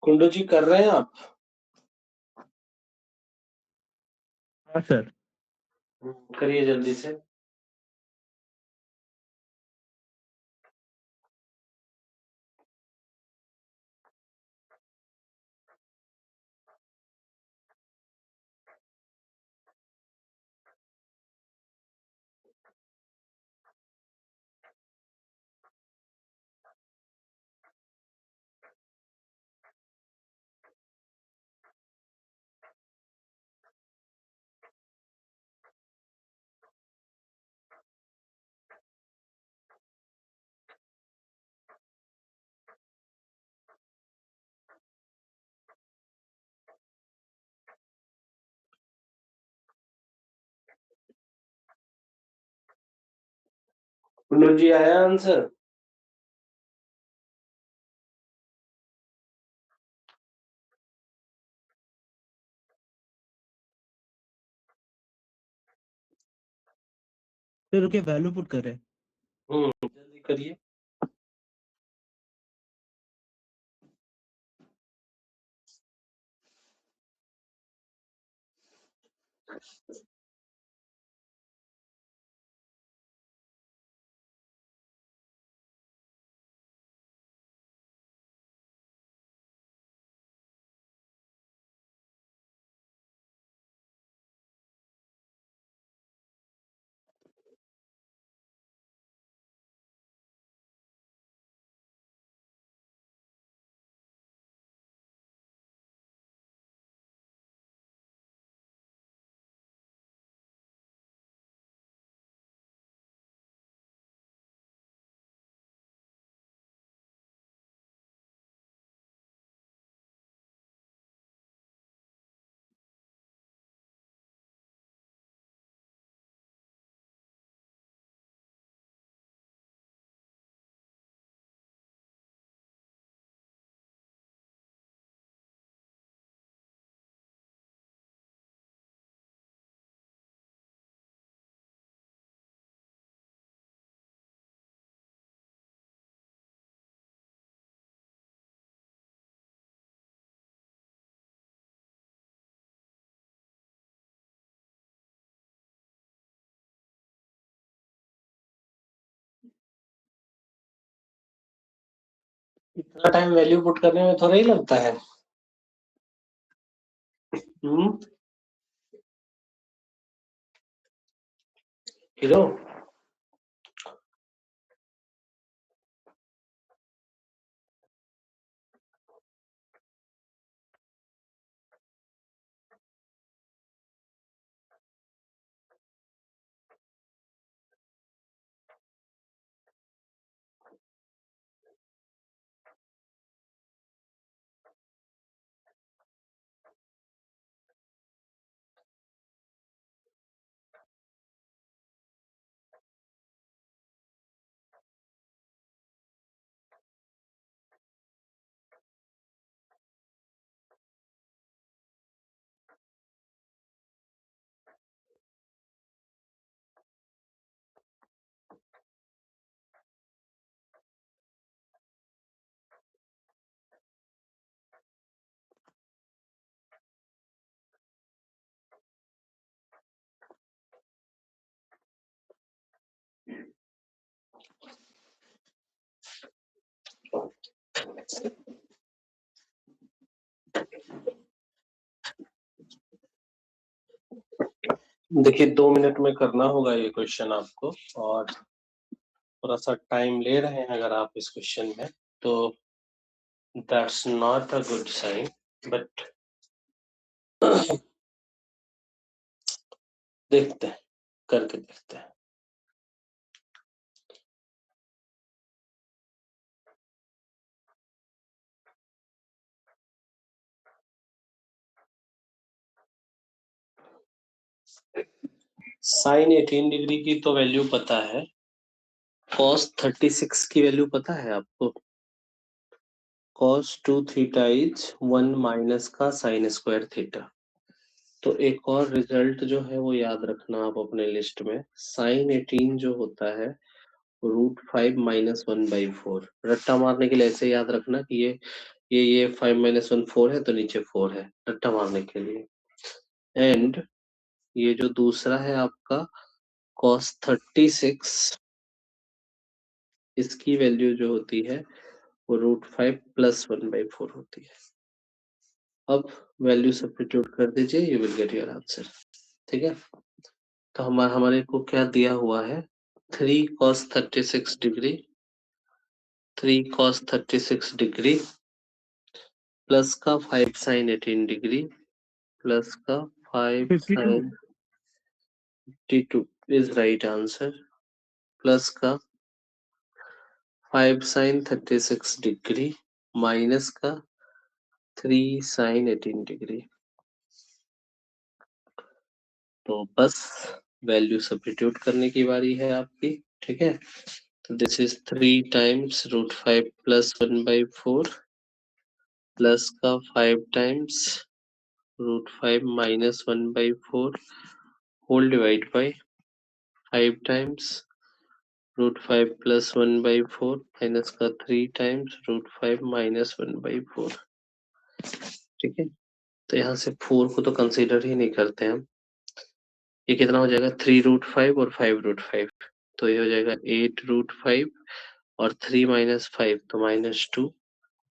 कुंडू जी कर रहे हैं आप? हाँ सर। करिए जल्दी से। कुंडू जी आया आंसर? फिर रुके, वैल्यू पुट कर रहे हैं। जल्दी करिए। इतना टाइम वैल्यू पुट करने में थोड़ा ही लगता है। हीरो, देखिए 2 मिनट में करना होगा ये क्वेश्चन आपको, और थोड़ा सा टाइम ले रहे हैं अगर आप इस क्वेश्चन में, तो that's not a good sign, but देखते हैं, करके देखते हैं। साइन 18 डिग्री की तो वैल्यू पता है, cos 36 की वैल्यू पता है आपको? cos 2 थीटा इज 1 माइनस का साइन स्क्वायर थीटा। तो एक और रिजल्ट जो है वो याद रखना आप अपने लिस्ट में, साइन 18 जो होता है √5 माइनस 1/4। रट्टा मारने के लिए ऐसे याद रखना कि ये 5 माइनस 1 4 है, तो नीचे 4 है, रट्टा मारने के लिए। एंड ये जो दूसरा है आपका cos 36, इसकी वैल्यू जो होती है वो √5 प्लस 1/4 होती है। अब वैल्यू सब्स्टिट्यूट कर दीजिए, you will get your answer. ठीक है, तो हमारे को क्या दिया हुआ है, 3 cos 36 degree, 3 cos 36 degree plus का 5 sin 18 डिग्री प्लस का 5 52 sin 52 is right answer, plus का 5 sin 36 डिग्री माइनस का 3 sin 18 डिग्री। तो बस वैल्यू सब्स्टिट्यूट करने की बारी है आपकी। ठीक है, तो this is 3 times √5 plus 1/4 plus का 5 times √5 minus 1/4 whole divide by 5 times √5 plus 1/4 minus का 3 टाइम्स √5 माइनस 1/4। ठीक है, तो यहाँ से 4 को तो कंसीडर ही नहीं करते हम। ये कितना हो जाएगा, 3√5 और 5√5, तो ये हो जाएगा 8√5 और 3 माइनस 5 तो -2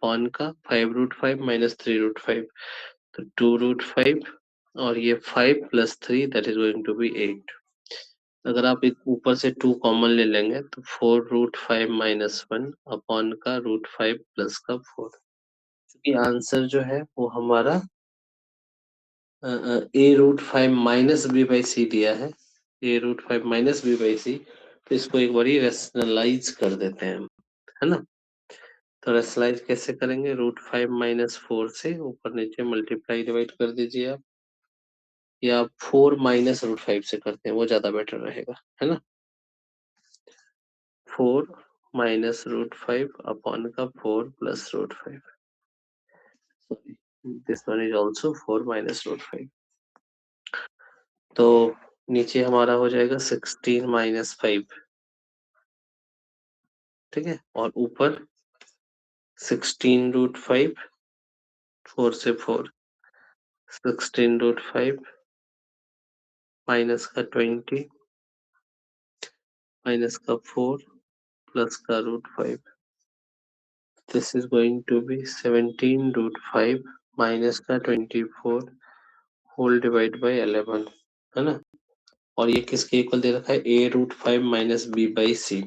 अपॉन का 5√5 माइनस 3√5 तो 2√5 और ये 5 plus 3 that is going to be 8। अगर आप ऊपर से 2 कॉमन ले लेंगे तो 4√5 माइनस 1 अपॉन का √5 प्लस का 4। क्योंकि आंसर जो है वो हमारा a√5 माइनस b/c दिया है, a√5 माइनस b/c, तो इसको एक बारी रेशनलाइज कर देते हैं हम, है ना। तो रेशनलाइज कैसे करेंगे, √5 माइनस 4 से ऊपर नीचे मल्टीप्लाई डिवाइड कर दीजिए आप, या 4 माइनस √5 से करते हैं वो ज्यादा बेटर रहेगा, है ना। 4 माइनस √5 अपॉन का 4 plus √5, sorry this one is also 4 minus √5। तो नीचे हमारा हो जाएगा 16 माइनस 5, ठीक है, और ऊपर 16√5, 4 से 4, 16√5 माइनस का 20 माइनस का 4 प्लस का √5, this is going to be 17√5 minus का 24 होल डिवाइड बाय 11, है ना। और ये किसके इक्वल दे रखा है, a√5 minus b by C,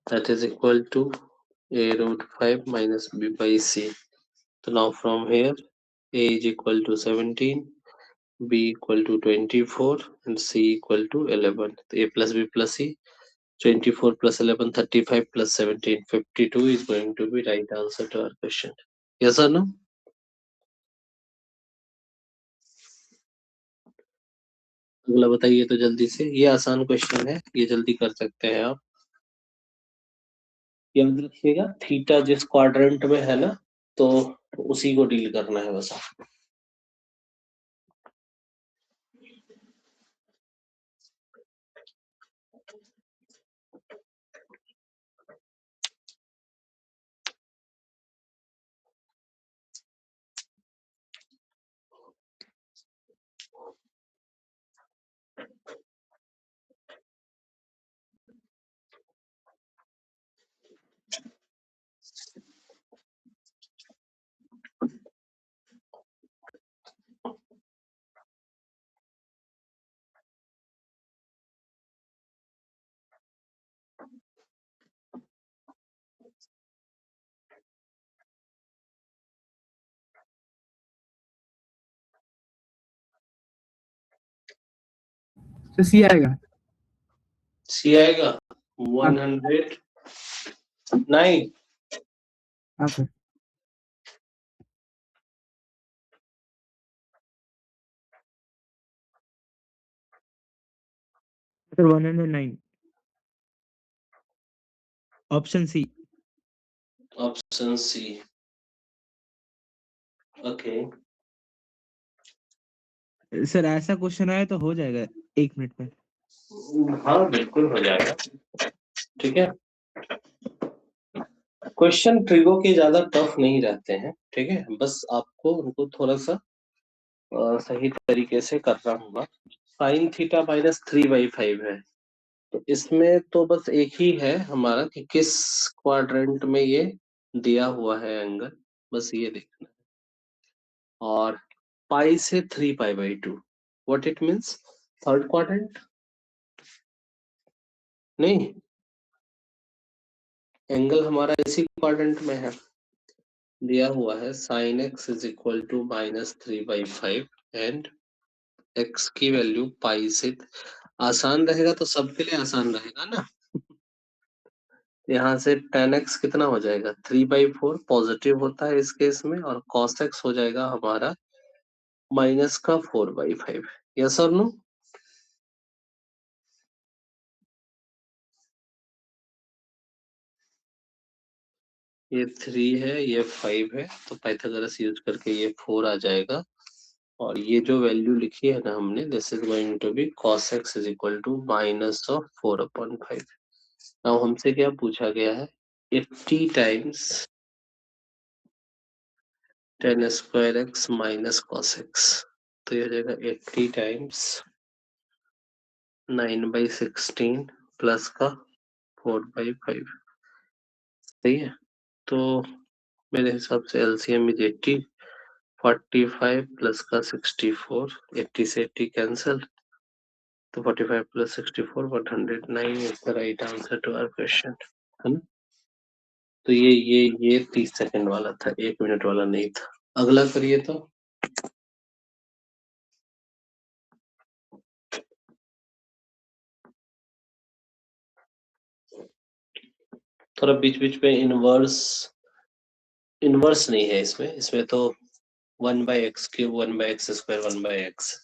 that is equal to a√5 minus b by c. So now from here a is equal to 17, b equal to 24 and c equal to 11. So a plus b plus c, 24 plus 11, 35 plus 17, 52 is going to be right answer to our question. Yes or no? अगला बताइए तो जल्दी से, ये आसान question है, ये जल्दी कर सकते हैं आप। याद रखिएगा थीटा जिस क्वाड्रेंट में है ना, तो उसी को डील करना है बस। तो सी आएगा। सी आएगा 109। हाँ sir. Sir 109 option C. Option C, okay. Sir ऐसा क्वेश्चन आए तो हो जाएगा 1 मिनट में। हाँ बिल्कुल हो जाएगा, ठीक है। क्वेश्चन ट्रिगो के ज्यादा टफ नहीं रहते हैं, ठीक है, बस आपको उनको थोड़ा सा सही तरीके से करना होगा। साइन थीटा माइनस 3/5 है, तो इसमें तो बस एक ही है हमारा कि किस क्वाड्रेंट में ये दिया हुआ है एंगल, बस ये देखना है। और पाई से 3π/2, what it means, third quadrant नहीं, एंगल हमारा इसी क्वाड्रेंट में है, दिया हुआ है sine x is equal to minus 3/5 and x की वैल्यू पाई से। आसान रहेगा तो सबके लिए आसान रहेगा ना। यहाँ से tan x कितना हो जाएगा, 3/4 पॉजिटिव होता है इस केस में, और cos x हो जाएगा हमारा माइनस का 4/5। यस और नो? ये 3 है, ये 5 है, तो पाइथागोरस यूज करके ये 4 आ जाएगा। और ये जो वैल्यू लिखी है ना हमने, this is going to be cos x is equal to minus of 4/5। Now हमसे क्या पूछा गया है, 80 times tan square x minus cos x, तो ये हो जाएगा 80 टाइम्स 9/16 प्लस का 4/5। सही है, तो मेरे हिसाब से एलसीएम इज 80, 45 प्लस का 64, 80 से 80 कैंसल, तो 45 plus 64 109 is the right answer to our question, है ना। तो ये 30 सेकंड वाला था, 1 मिनट वाला नहीं था। अगला करिए तो। थोड़ा बीच बीच में इनवर्स, इनवर्स नहीं है इसमें, इसमें तो 1/x³ 1/x², 1/x।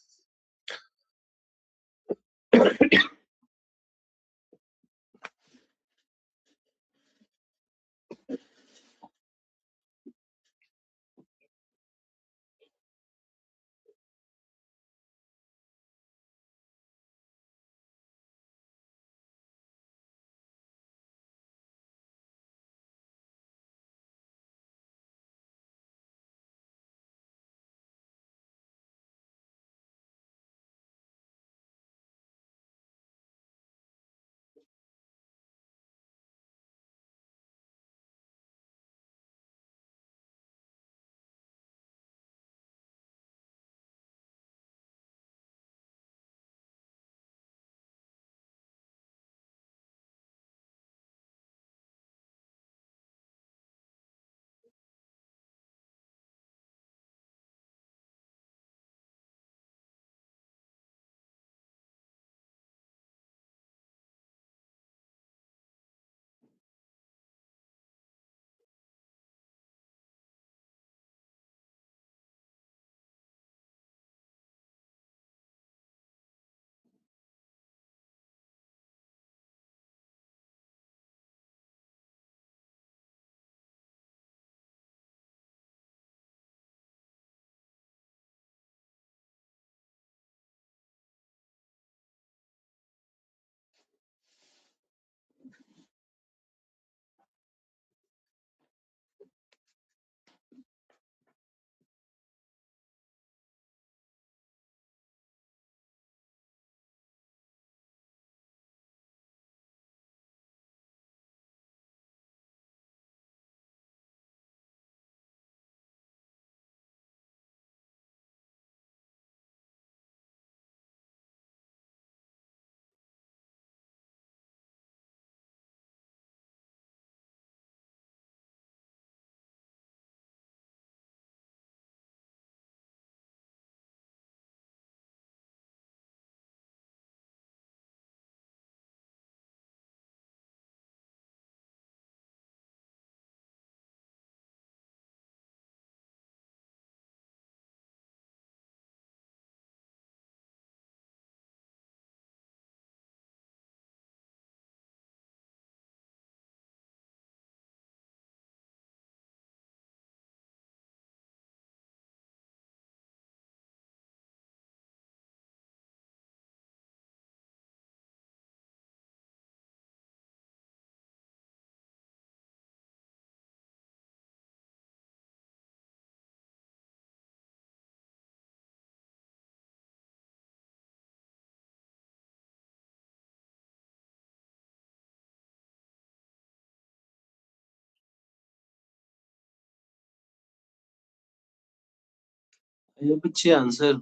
ये बच्चे आंसर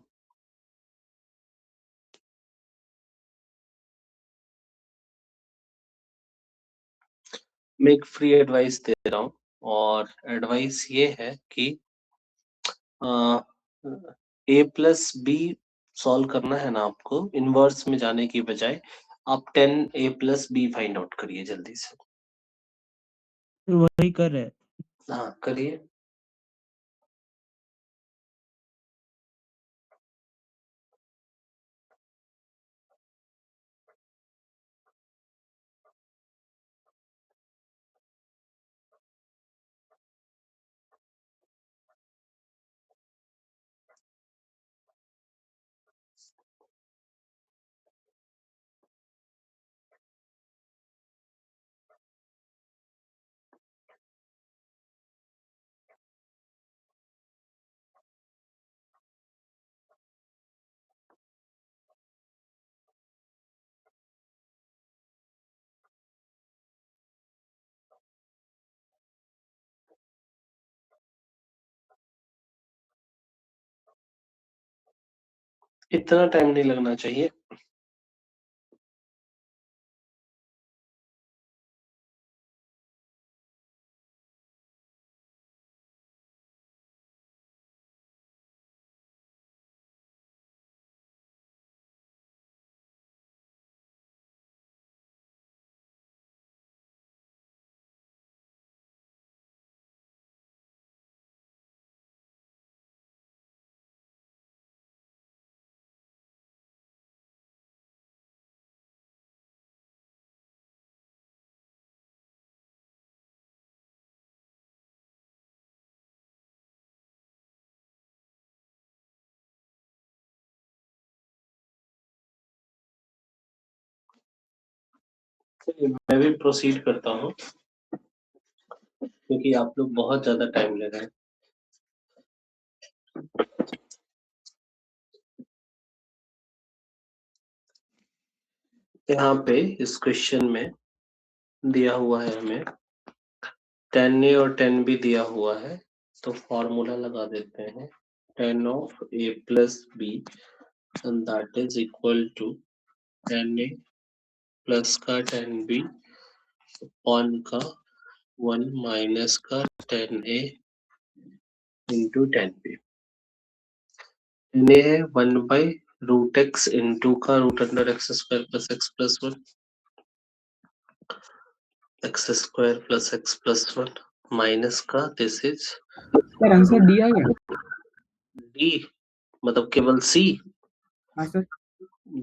मैं एक फ्री एडवाइस दे रहा हूँ और एडवाइस ये है कि ए प्लस बी सॉल्व करना है ना आपको, इनवर्स में जाने की बजाय आप 10 ए प्लस बी फाइंड आउट करिए जल्दी से। वही कर रहे हैं। हाँ करिए। इतना टाइम नहीं लगना चाहिए। चलिए मैं भी प्रोसीड करता हूँ क्योंकि आप लोग बहुत ज्यादा टाइम ले रहे हैं। यहाँ पे इस क्वेश्चन में दिया हुआ है हमें 10a और 10b दिया हुआ है, तो फॉर्मूला लगा देते हैं 10 of a plus b and that is equal to 10a plus का 10b अपॉन का 1 माइनस का 10a इंटू 10b। 10a है 1 बाई रूट एक्स इंटू का root under x square plus x plus 1, x square plus x plus 1 minus का this is sir answer दिया गया। D, मतलब केवल सी। हाँ सर।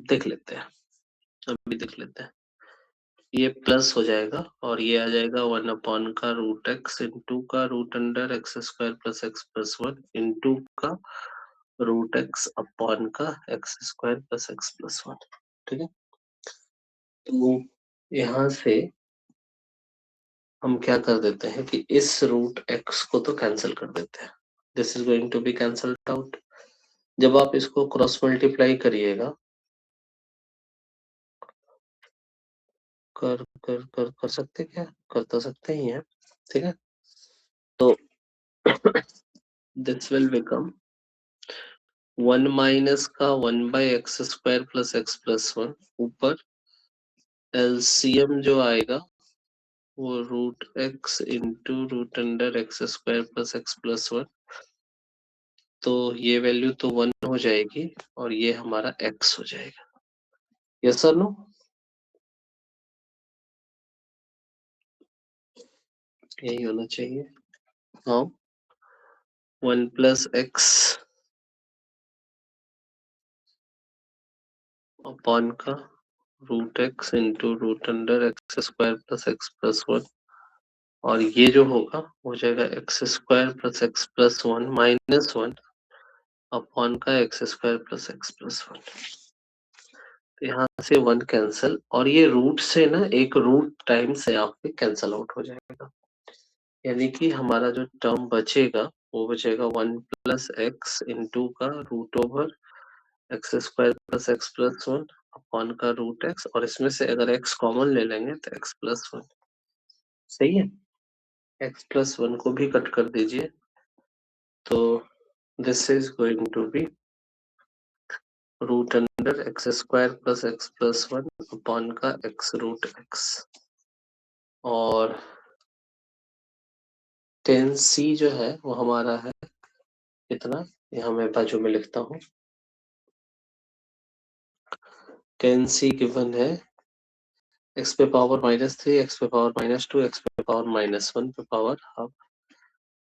देख लेते हैं, अभी देख लेते हैं। ये प्लस हो जाएगा और ये आ जाएगा 1 अपॉन का रूट एक्स इंटू का root under x square plus 1 into का रूट एक्स अपॉन का x square plus x plus 1। ठीक है, तो यहाँ से हम क्या कर देते हैं कि इस रूट एक्स को तो कैंसिल कर देते हैं, this is going to be cancelled out. जब आप इसको क्रॉस मल्टीप्लाई करिएगा कर सकते, क्या कर तो सकते ही हैं। ठीक है, तो दिस विल बिकम 1 माइनस का 1 by x square plus x plus 1, ऊपर एलसीएम जो आएगा वो root x into root under x square plus x plus 1, तो ये वैल्यू तो 1 हो जाएगी और ये हमारा x हो जाएगा। यस सर नो, यही होना चाहिए। हाँ 1 प्लस एक्स अपॉन का root x into root under x square plus x plus 1, और ये जो होगा हो जाएगा x square plus x plus 1 minus 1 upon का x square plus x plus 1। तो यहाँ से 1 कैंसिल और ये रूट से ना एक रूट टाइम से आपके कैंसिल आउट हो जाएगा, यानी कि हमारा जो टर्म बचेगा वो बचेगा 1 प्लस एक्स इंटू का root over x square plus x plus 1 upon का रूट एक्स, और इसमें से अगर एक्स कॉमन ले लेंगे तो एक्स प्लस 1। सही है, एक्स प्लस 1 को भी कट कर दीजिए तो this is going to be root under x square plus x plus 1 upon का x root x, और tan c जो है वो हमारा है कितना, यहाँ मैं बाजू में लिखता हूँ, tan c गिवन है x पे पावर -3, x पे पावर -2, x पे पावर -1 पे पावर हाफ,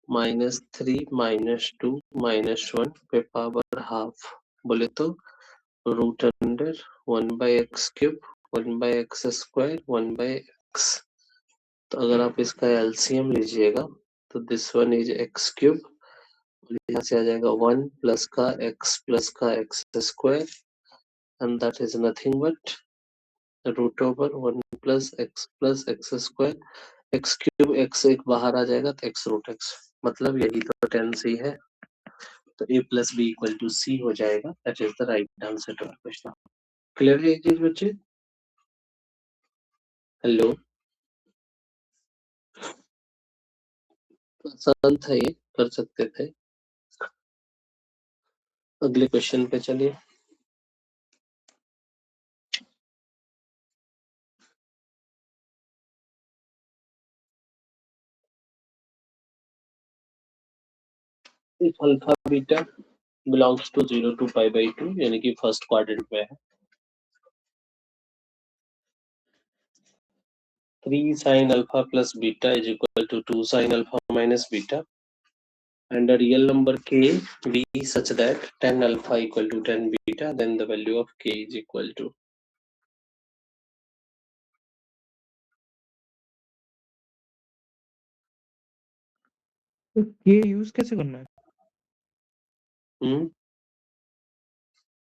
-3 -2 -1 पे पावर हाफ, बोले तो root under 1/x³ 1/x², 1/x। तो अगर आप इसका एलसीएम लीजिएगा तो दिस वन इज x³ और यहाँ से आ जाएगा 1 प्लस का x² and that is nothing but root over 1 प्लस x² x³ x एक बाहर आ जाएगा तो x रूट x, मतलब यही तो tan c है, तो a plus B equal to c हो जाएगा। That is the right answer to our question. Clear है ये चीज बच्चे? हेलो, आसान था ये, कर सकते थे। अगले क्वेश्चन पे चलिए। If alpha beta belongs to 0 to π/2 यानी कि फर्स्ट क्वाड्रेंट में है, 3 sin alpha plus beta is equal to 2 sin alpha minus beta and a real number k be such that 10 alpha equal to 10 beta, then the value of k is equal to। तो के use कैसे करना है?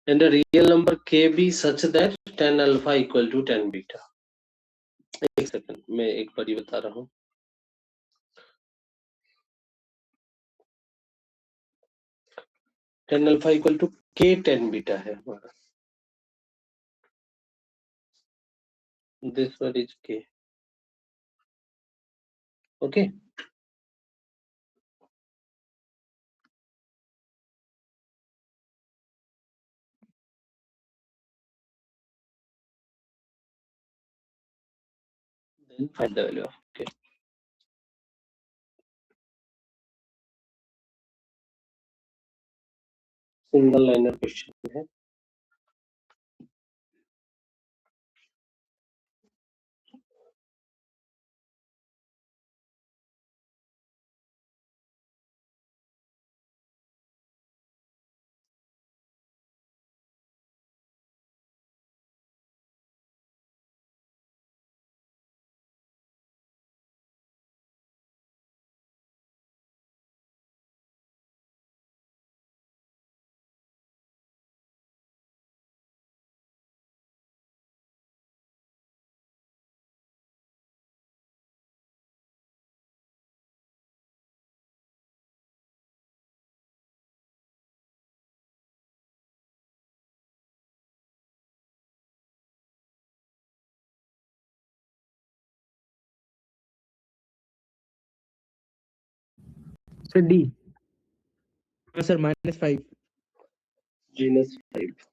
And a real number k be such that 10 alpha equal to 10 beta। एक second, मैं एक बार ही बता रहा हूँ। 10 alpha equal to k 10 beta है हमारा, this one is k, okay। Then find the value of k। Single liner question है। Sir D. हाँ सर, -5। -5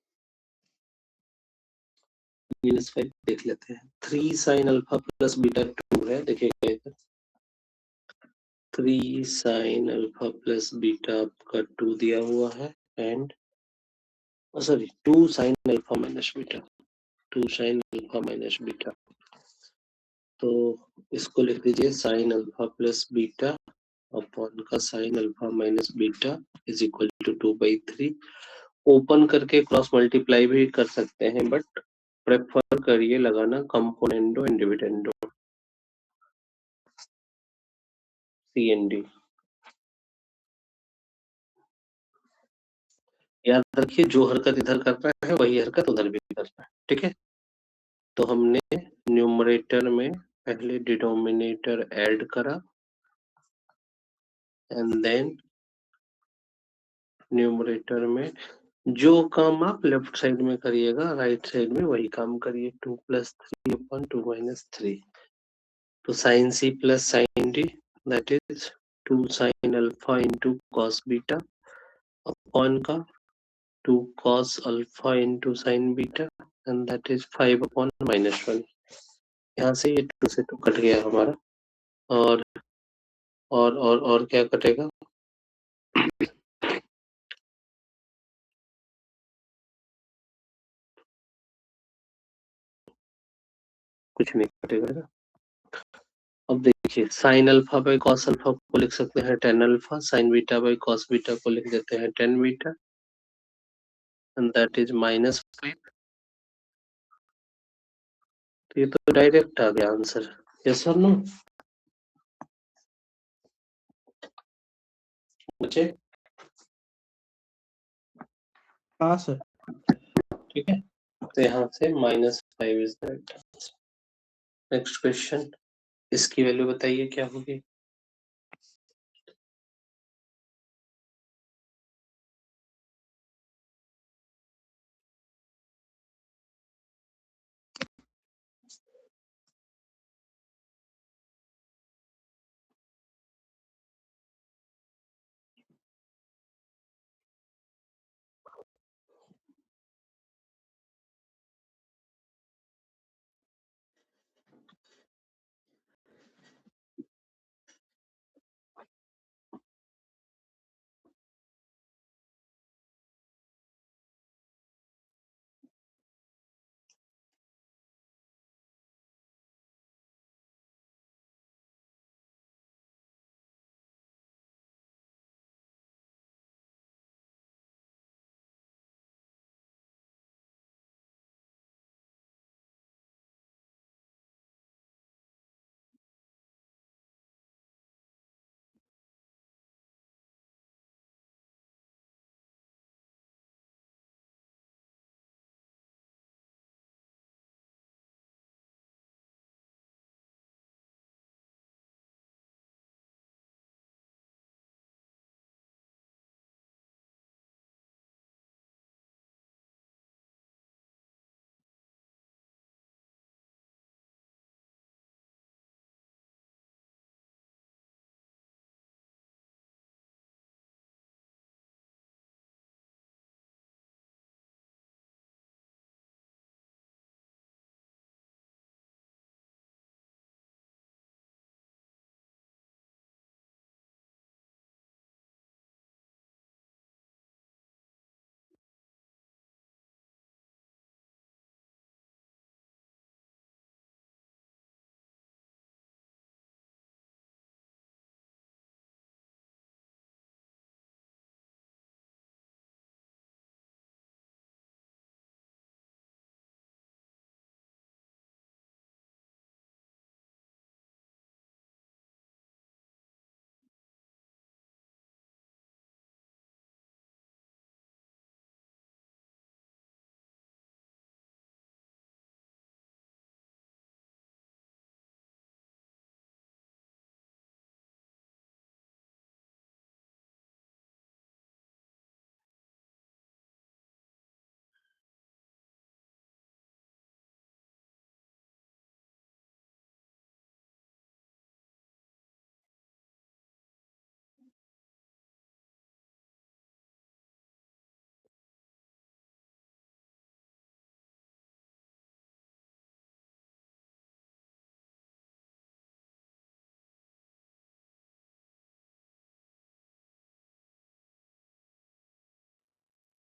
देख लेते हैं। 3 sin अल्फा प्लस बीटा 2 है, देखिएगा इधर 3 sin अल्फा प्लस बीटा आपका 2 दिया हुआ है and sorry 2 sin alpha minus beta, 2 sin alpha minus beta, तो इसको लिख दीजिए sin alpha plus beta upon का sin alpha minus beta is equal to 2/3। Open करके क्रॉस मल्टीप्लाई भी कर सकते हैं बट प्रेफर करिए लगाना कंपोनेंडो एंड डिविडेंडो, CND। याद रखिए जो हरकत इधर कर रहा है वही हरकत उधर भी करना है, ठीक है। तो हमने न्यूमरेटर में पहले डिनोमिनेटर ऐड करा एंड देन न्यूमरेटर में जो काम आप लेफ्ट साइड में करिएगा राइट साइड में वही काम करिए, 2 + 3 upon 2 - 3। तो sin c plus sin d that is 2 sin alpha into cos beta upon का 2 cos alpha into sin beta and that is 5 upon -1। यहाँ से ये 2 से 2 कट गया हमारा, और और क्या कटेगा, कुछ नहीं कटेगा ना। अब देखिए sine alpha by cos alpha को लिख सकते हैं tan alpha, sign beta by cos beta को लिख देते हैं tan beta and that is -5। तो ये तो डायरेक्ट आ गया आंसर, यस और नो मुझे, हाँ सर। ठीक है। तो यहाँ से -5 is the answer. Next question, इसकी वैल्यू बताइए क्या होगी।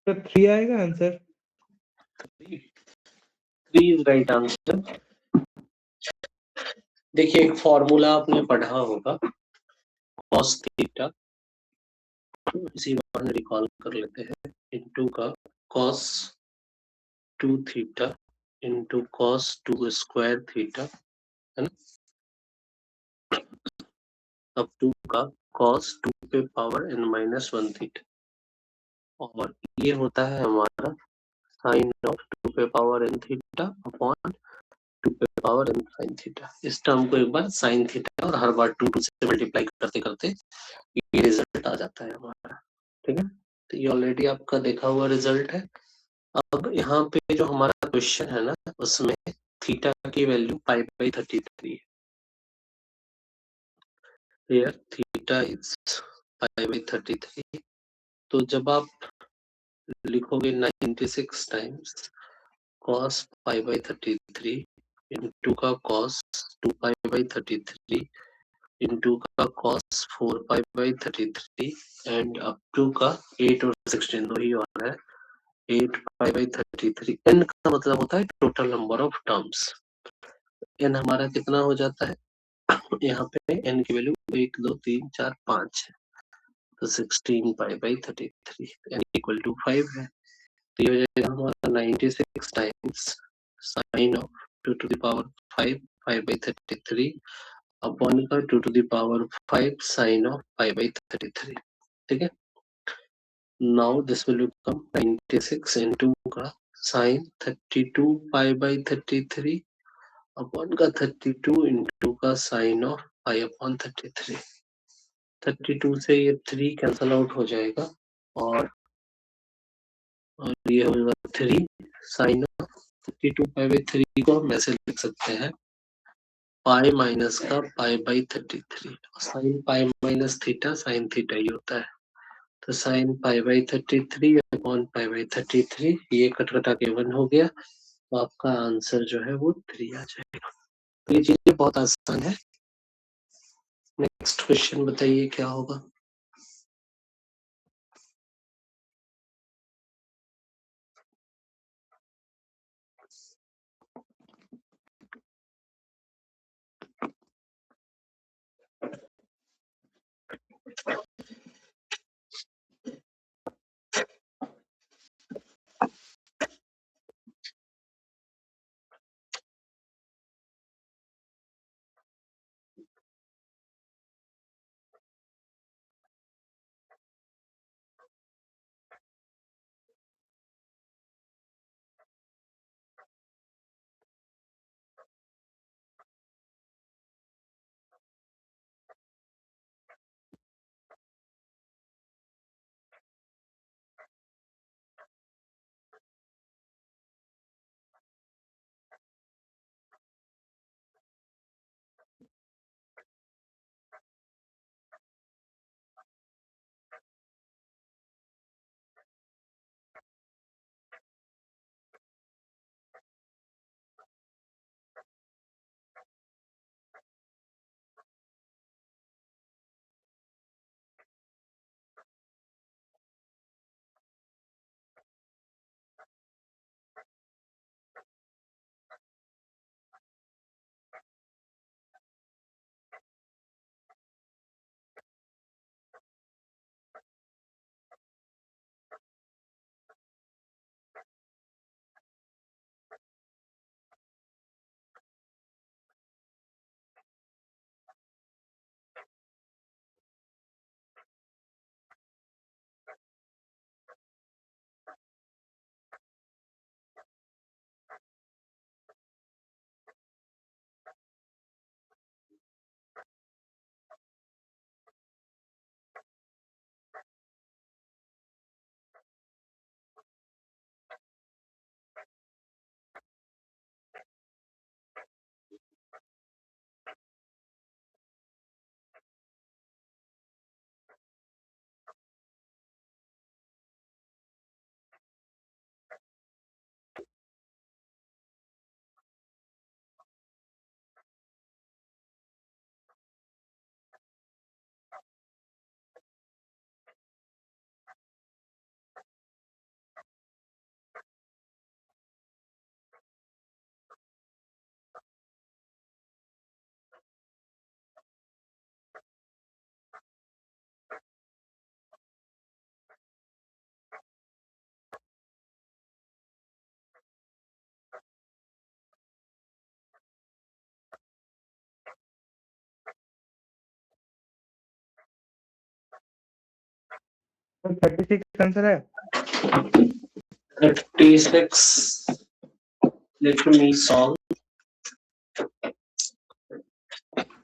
तो 3 आएगा आंसर। 3 is right answer. देखिए एक फॉर्मूला आपने पढ़ा होगा cos थीटा, इसी बार रिकॉल कर लेते हैं, इनटू का cos 2 theta into cos 2 square theta, है ना, अब 2 का cos 2 पे पावर n-1 थीटा, और ये होता है हमारा sin ऑफ 2 पे पावर n थीटा अपॉन 2 पे पावर n sin थीटा। इस टर्म को एक बार sin थीटा और हर बार 2 से मल्टीप्लाई करते करते ये रिजल्ट आ जाता है हमारा, ठीक है। तो ये ऑलरेडी आपका देखा हुआ रिजल्ट है। अब यहाँ पे जो हमारा क्वेश्चन है ना, उसमें थीटा की वैल्यू π/33 है। Here theta is π/33 तो जब आप लिखोगे 96 times cos pi by 33 into का cos 2 pi by 33 into का cos 4 pi by 33 and up to का 8 और 16 दो ही और है 8 pi by 33 n का मतलब होता है total number of terms n हमारा कितना हो जाता है यहाँ पे n की वैल्यू 1 2 3 4 5 है तो 16 pi by 33 n equal to 5 है तो ये हो जाएगा हमारा 96 times sine of 2 to the power 5 5 by 33 upon का 2 to the power 5 sine of 5 by 33 ठीक है now this will become 96 into का साइन 32 pi by 33 अपॉन का 32 into का साइन ऑफ 5 upon 33 32 से ये 3 कैंसल आउट हो जाएगा और ये होगा 3 साइन ऑफ 32 पाई बाई 3 को हम ऐसे लिख सकते हैं पाई माइनस का pi by 33 sine pi minus theta sine theta ही होता है तो sine pi by 33 upon pi by 33 ये कट के 1 हो गया तो आपका आंसर जो है वो 3 आ जाएगा तो ये चीजें बहुत आसान है नेक्स्ट क्वेश्चन बताइए क्या होगा तो 36 आंसर है 36 लेट मी सॉल्व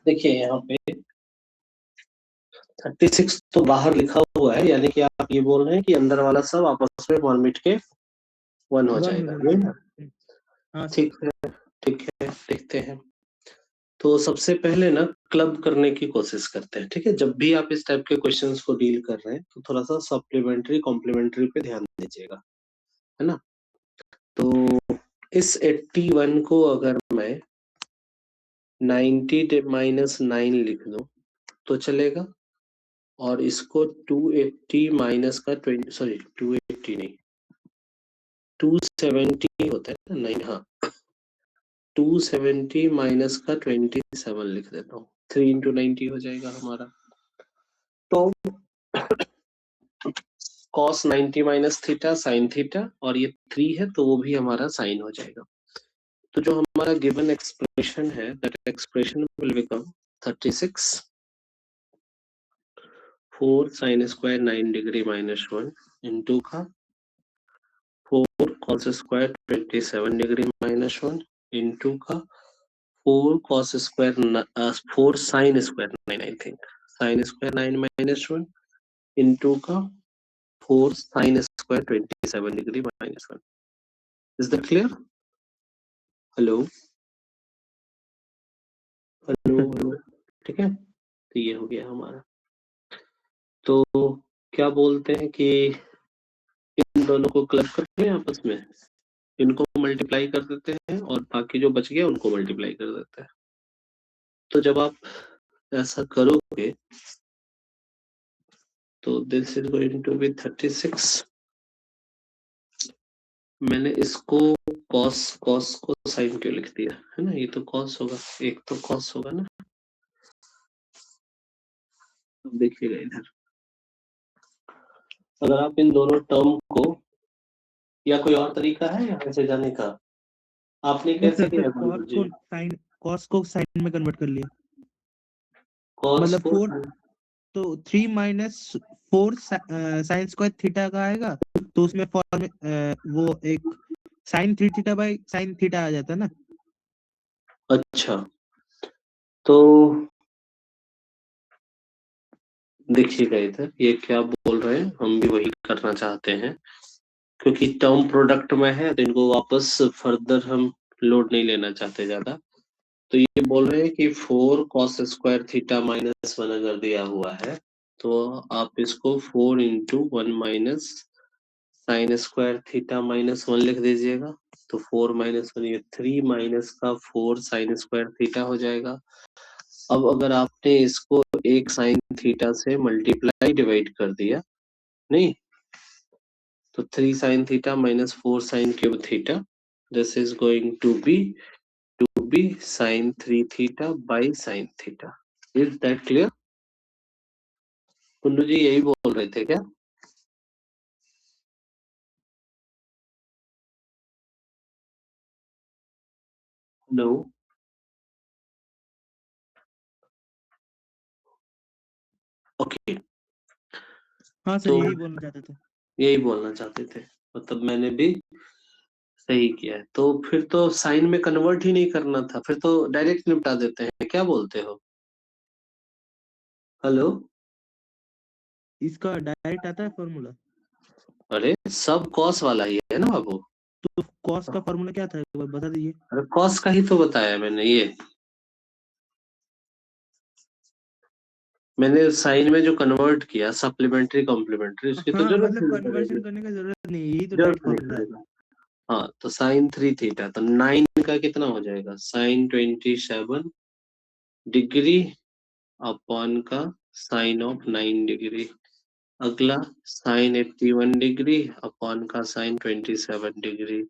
देखिए यहाँ पे 36 तो बाहर लिखा हुआ है यानी कि आप ये बोल रहे हैं कि अंदर वाला सब आपस में 1 मिनट के 1 हो जाएगा हाँ ठीक है ठीक है देखते हैं तो सबसे पहले ना क्लब करने की कोशिश करते हैं, ठीक है। जब भी आप इस टाइप के क्वेश्चंस को डील कर रहे हैं तो थोड़ा सा सप्लीमेंट्री कॉम्प्लीमेंट्री पे ध्यान दीजिएगा, है ना। तो इस 81 को अगर मैं 90 माइनस 9 लिख दूं तो चलेगा, और इसको 280 माइनस का 20, सॉरी 280 नहीं 270 होता है ना, 9, हाँ 270 माइनस का 27 लिख देता हूँ, 3 इंटू 90 हो जाएगा हमारा। तो cos 90 minus theta sine theta, और ये 3 है तो वो भी हमारा साइन हो जाएगा। तो जो हमारा गिवन एक्सप्रेशन है, that expression will become 36 4 sine square 9 degree minus 1 into का 4 cos square 27 degree minus 1 into का 4 cos square 4 sine square 9, I think sine square 9 minus 1 into का 4 sine square 27 degree minus 1। Is that clear? Hello hello hello, ठीक है। तो ये हो गया हमारा। तो क्या बोलते हैं कि इन दोनों को क्लब करते हैं आपस में, इनको मल्टीप्लाई कर देते हैं और बाकी जो बच गया उनको मल्टीप्लाई कर देते हैं। तो जब आप ऐसा करोगे तो this is going to be 36। मैंने इसको cos cos को साइन क्यों लिख दिया, है ना, ये तो cos होगा, एक तो cos होगा ना। अब देखिएगा इधर, अगर आप इन दोनों टर्म को, या कोई और तरीका है यहाँ से जाने का, आपने कैसे किया गुरु जी? cos को साइन में कन्वर्ट कर लिया, cos मतलब को 4, तो 3 माइनस 4 साइन स्क्वायर थीटा का आएगा, तो उसमें फॉर्म वो एक sine 3 theta by sine theta आ जाता है ना। अच्छा, तो देखिएगा इधर ये क्या बोल रहे हैं, हम भी वही करना चाहते हैं क्योंकि टर्म प्रोडक्ट में है तो इनको वापस फर्दर हम लोड नहीं लेना चाहते ज्यादा। तो ये बोल रहे हैं कि 4 cos स्क्वायर थीटा माइनस 1 अगर दिया हुआ है तो आप इसको 4 into 1 minus sine square theta minus 1 लिख दीजिएगा। तो 4 माइनस 1 ये 3 माइनस का 4 साइन स्क्वायर थीटा हो जाएगा। अब अगर आपने इसको एक साइन थीटा से मल्टीप्लाई डिवाइड कर दिया, नहीं तो 3 sine theta minus 4 sine cube theta, this is going to be sine 3 theta by sine theta. Is that clear? Kundu ji यही बोल रहे थे क्या? Hello, okay. हाँ सर, तो यही बोलना चाहते थे। यही बोलना चाहते थे, मतलब मैंने भी सही किया है। तो फिर तो साइन में कन्वर्ट ही नहीं करना था, फिर तो डायरेक्ट निपटा देते हैं, क्या बोलते हो? हेलो, इसका डायरेक्ट आता है फॉर्मूला। अरे सब कॉस वाला ही है ना बाबू। तो cos का फॉर्मूला क्या था, एक बार बता दीजिए। अरे कॉस का ही तो बताया मैंने, ये मैंने साइन में जो कन्वर्ट किया सप्लीमेंट्री कॉम्प्लीमेंट्री, उसकी तो हाँ, जरूरत मतलब ही नहीं कन्वर्शन पड़ेगी। करने का जरूरत नहीं, यही तो जरूरत डायरेक्ट नहीं फॉर्मूला है। पड़ेगा। हाँ तो साइन 3 थीटा, तो 9 का कितना हो जाएगा, साइन 27 डिग्री अपॉन का साइन ऑफ 9 डिग्री। अगला साइन 81 डिग्री अपॉन का साइन 27 डिग्री।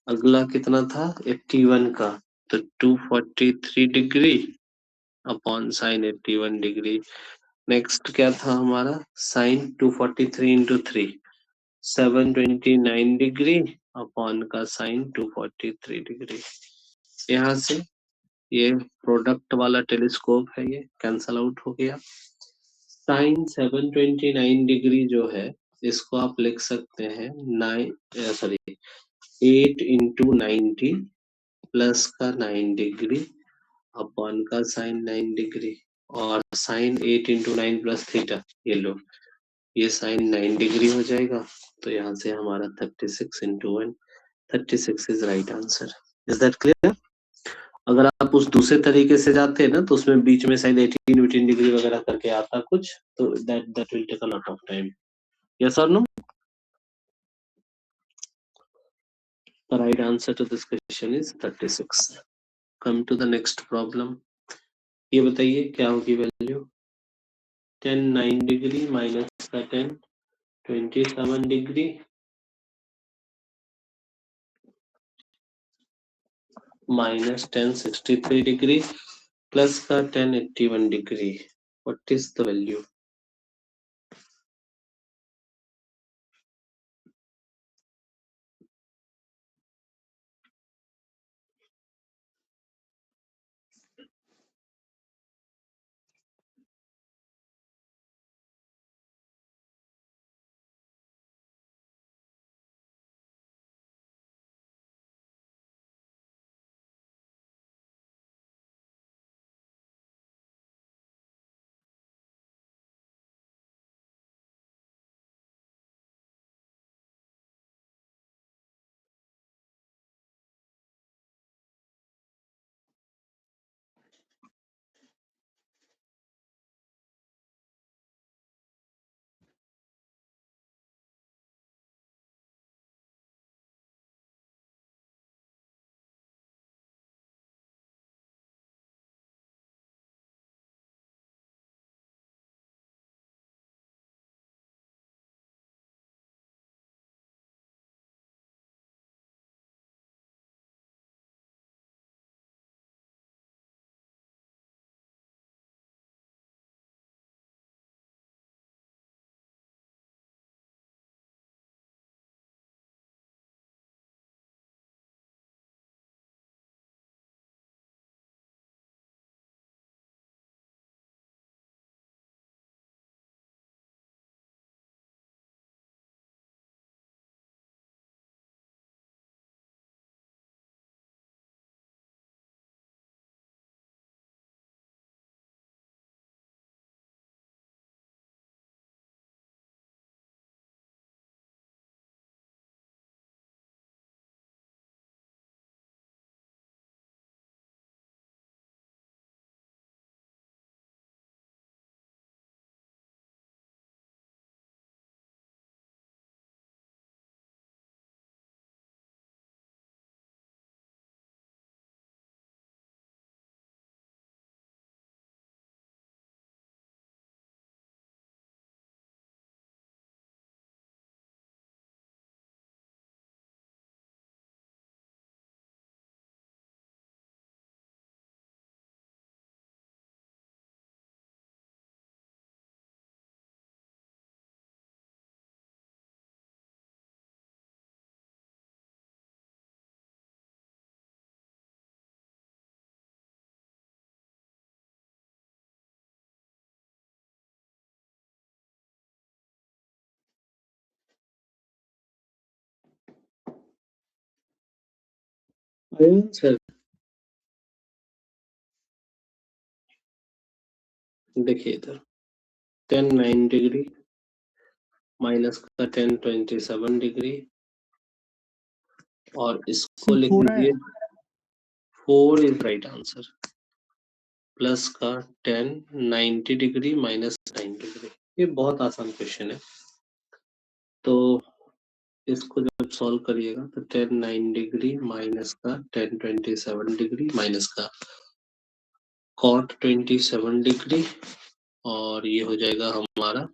अगला कितना था 81 का, तो 243 degree upon sine 81 degree. Next क्या था हमारा, साइन 243 इंटू 3 729 डिग्री अपॉन का साइन 243 डिग्री। यहाँ से ये प्रोडक्ट वाला टेलीस्कोप है, ये कैंसल आउट हो गया। साइन 729 डिग्री जो है इसको आप लिख सकते हैं 8 इंटू 90 प्लस का 9 डिग्री अपॉन का साइन 9 डिग्री, और साइन 8 इंटू 9 प्लस थीटा, ये लो ये साइन 9 डिग्री हो जाएगा। तो यहाँ से हमारा 36 into 1, 36 is right answer. Is that clear? अगर आप उस दूसरे तरीके से जाते हैं ना तो उसमें बीच में शायद 18 डिग्री वगैरह करके आता कुछ, तो that will take a lot of time. Yes और no? The right answer to this question is 36. Come to the next problem. ये बताइए क्या होगी वैल्यू? 10 9 डिग्री माइनस का 10 27 डिग्री माइनस 10 63 डिग्री प्लस का 10 81 degree. What is the value? Answer देखिए इधर 10 9 degree minus का 10 27 डिग्री और इसको लिख दीजिए 4 इज राइट आंसर प्लस का 10 90 डिग्री माइनस 9 डिग्री. ये बहुत आसान क्वेश्चन है. तो इसको जब सॉल्व करिएगा तो 10 9 डिग्री माइनस का 10 27 डिग्री माइनस का cot 27 डिग्री और ये हो जाएगा हमारा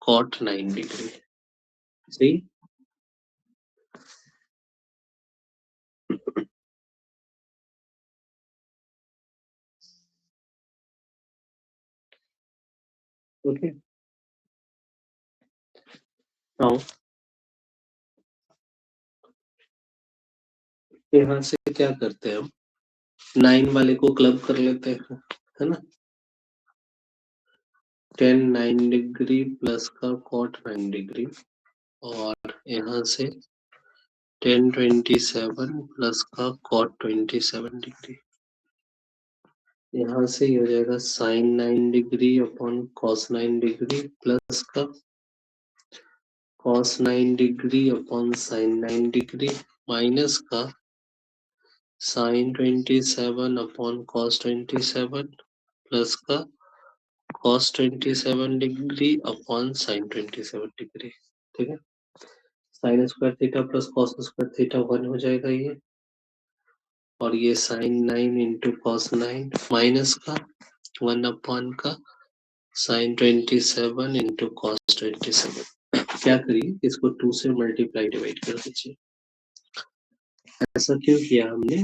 cot 9 डिग्री. सही. ओके. नाउ यहाँ से क्या करते हैं हम 9 वाले को क्लब कर लेते हैं, है ना. 10 9 डिग्री प्लस का cot 9 डिग्री और यहाँ से 10 27 प्लस का cot 27 डिग्री. यहाँ से ये हो जाएगा sin 9 degree upon cos 9 degree plus का cos 9 degree upon sin 9 degree minus का साइन 27 अपॉन कॉस 27 प्लस का cos 27 degree upon sine 27 degree. ठीक है, sine square theta plus cos square theta 1 हो जाएगा ये, और ये साइन 9 इंटू कॉस 9 माइनस का 1 अपॉन का साइन 27 इंटू कॉस 27। क्या करिए, इसको 2 से मल्टीप्लाई डिवाइड कर दीजिए। ऐसा क्यों किया हमने,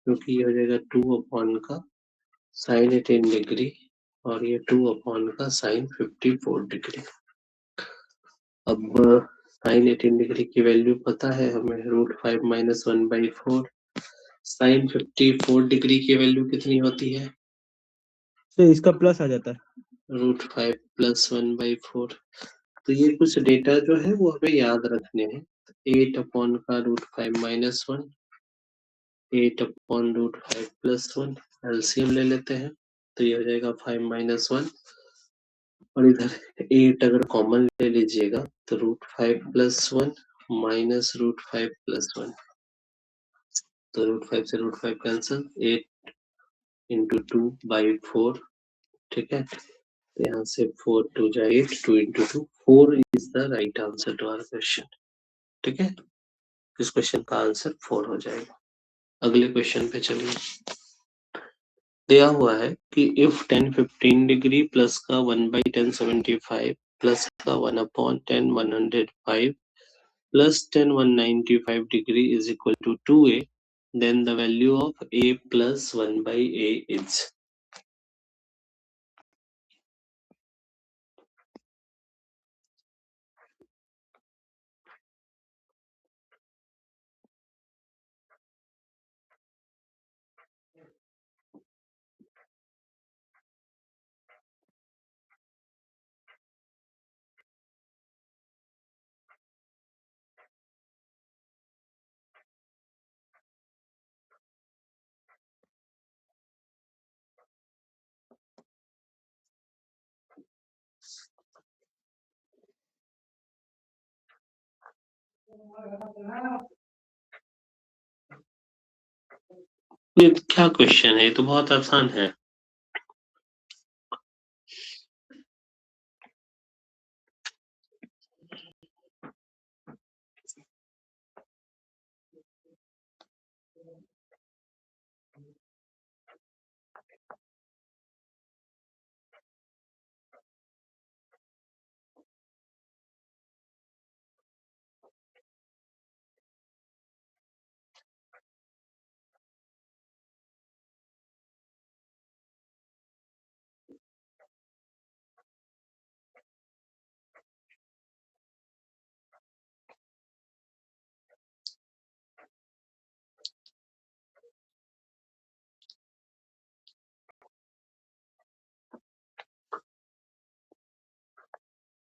क्योंकि ये हो जाएगा 2 अपॉन का साइन 18 डिग्री और ये 2 अपॉन का साइन 54 डिग्री। अब साइन 18 डिग्री की वैल्यू पता है हमें, √5 माइनस 1/4। साइन 54 डिग्री की वैल्यू कितनी होती है, तो इसका प्लस आ जाता है। √5 प्लस 1/4। तो ये कुछ डेटा जो है वो हमें याद रखने हैं। 8 अपॉन का √5 माइनस 1, 8 अपॉन √5 प्लस 1, एलसीएम ले लेते हैं तो ये हो जाएगा 5 माइनस 1, और इधर 8 अगर कॉमन ले लीजिएगा तो √5 प्लस 1 माइनस √5 प्लस 1, तो √5 से √5 कैंसिल, 8 इंटू 2/4। ठीक है, तो यहाँ से 4 2 जा 8, 2 into 2, 4 is the right answer to our question. ठीक है, इस क्वेश्चन का आंसर 4 हो जाएगा। अगले क्वेश्चन पे चलिए। दिया हुआ है कि इफ 1015 डिग्री प्लस का 1/1075 प्लस का 1/10 105 plus 10 195 degree is equal to 2a, then the value of a plus 1 by a is। ये क्या क्वेश्चन है, ये तो बहुत आसान है।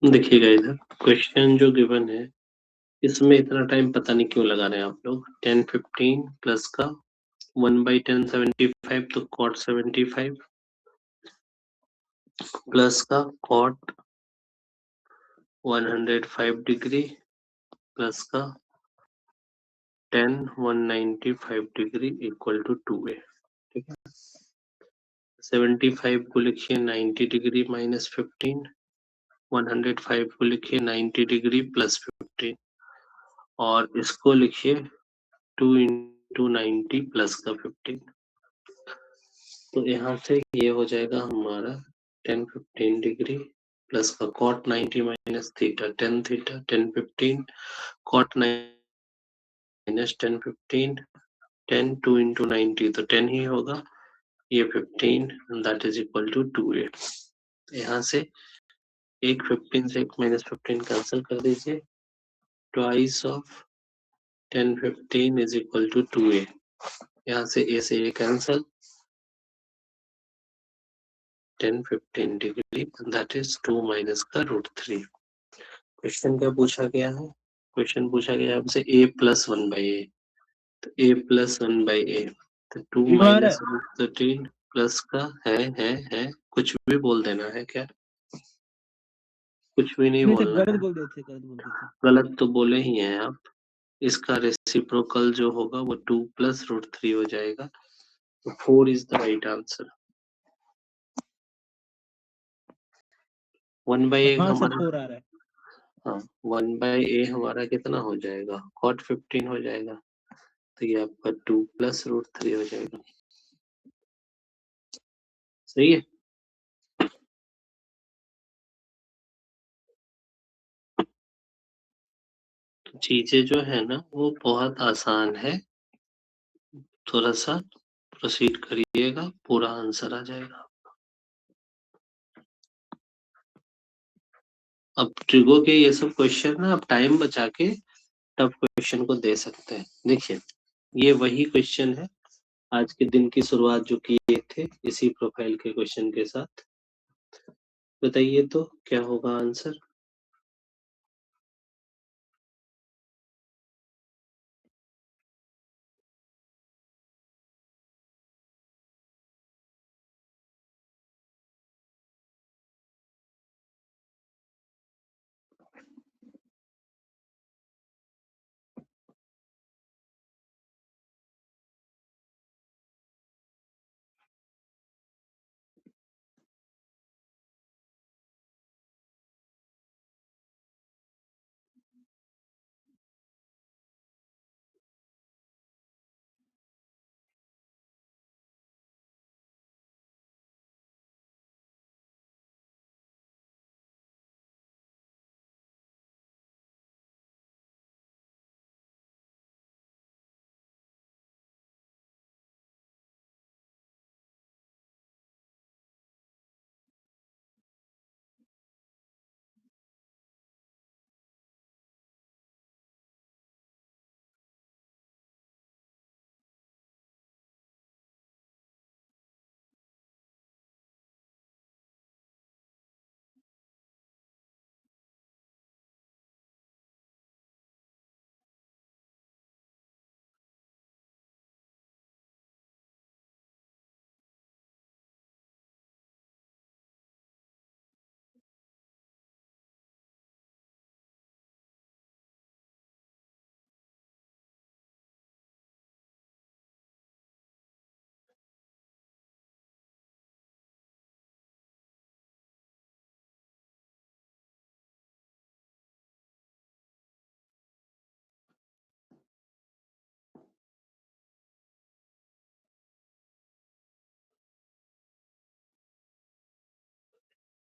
देखिएगा इधर क्वेश्चन जो गिवन है इसमें इतना टाइम पता नहीं क्यों लगा रहे हैं आप लोग। 1015 प्लस का 1/1075 तो cot 75 प्लस का cot 105 डिग्री प्लस का 10 195 डिग्री इक्वल टू 2a। ठीक है, 75 को लिखिए 90 डिग्री माइनस 15, 105 को लिखिए 90 डिग्री प्लस 15, और इसको लिखिए 2 इंटू 90 प्लस का 15। तो यहाँ से ये हो जाएगा हमारा 10 15 डिग्री प्लस का cot 90 minus theta 10 theta 10 15 cot minus 10 15 10 2 into 90 तो 10 ही होगा, ये 15 that is equal to 2a। यहाँ से एक 15 से एक माइनस 15 कैंसिल कर दीजिए, twice of 10 15 is equal to 2a। यहाँ से a से a cancel, 10 15 degree that is 2 minus का √3। क्वेश्चन क्या पूछा गया है, क्वेश्चन पूछा गया हमसे a प्लस 1 बाई ए, तो a प्लस 1 बाई ए, तो 2 माइनस √13 प्लस का है कुछ भी बोल देना है क्या, कुछ भी नहीं बोलना है। गलत बोल देते, गलत तो बोले ही हैं आप। इसका रेसिप्रोकल जो होगा वो 2 प्लस रूट 3 हो जाएगा, तो 4 is the right answer. 1 by A हाँ सर हमारा, 4 आ रहा है। हाँ 1 बाई ए हमारा कितना हो जाएगा, cot 15 हो जाएगा, तो ये आपका 2 प्लस रूट 3 हो जाएगा। सही है। तो चीजें जो है ना वो बहुत आसान है, थोड़ा सा प्रोसीड करिएगा, पूरा आंसर आ जाएगा। अब ट्रिगो के ये सब क्वेश्चन ना आप टाइम बचा के टफ क्वेश्चन को दे सकते हैं। देखिए ये वही क्वेश्चन है, आज के दिन की शुरुआत जो किए थे इसी प्रोफाइल के क्वेश्चन के साथ। बताइए तो क्या होगा आंसर।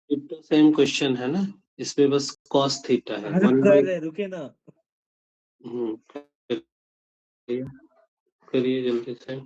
तो सेम क्वेश्चन है ना, इसमें बस cos थीटा है अरे 1 कर बाई। रहे रुके ना। करिए करिए जल्दी से।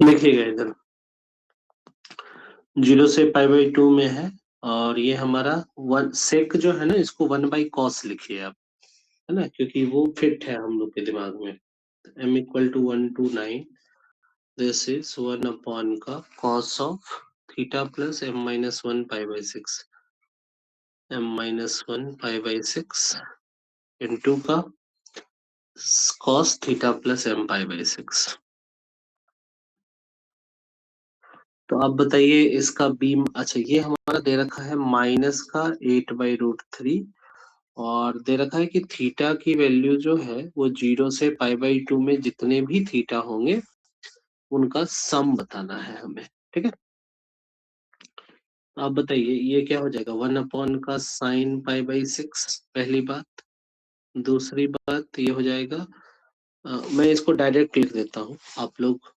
देखिएगा इधर 0 से π/2 में है और ये हमारा वन सेक जो है ना इसको 1/cos लिखिए आप, है ना, क्योंकि वो फिट है हम लोग के दिमाग में। m equal to 1 to 9 this is 1 upon का cos of theta plus m minus 1 π/6 m minus 1 π/6 into का cos थीटा प्लस m π/6। तो आप बताइए इसका बीम, अच्छा ये हमारा दे रखा है माइनस का 8/√3 और दे रखा है कि थीटा की वैल्यू जो है वो 0 से π/2 में जितने भी थीटा होंगे उनका सम बताना है हमें, ठीक है। आप बताइए ये क्या हो जाएगा 1 अपॉन का साइन π/6 पहली बात। दूसरी बात ये हो जाएगा मैं इसको डायरेक्ट लिख देता हूँ, आप लोग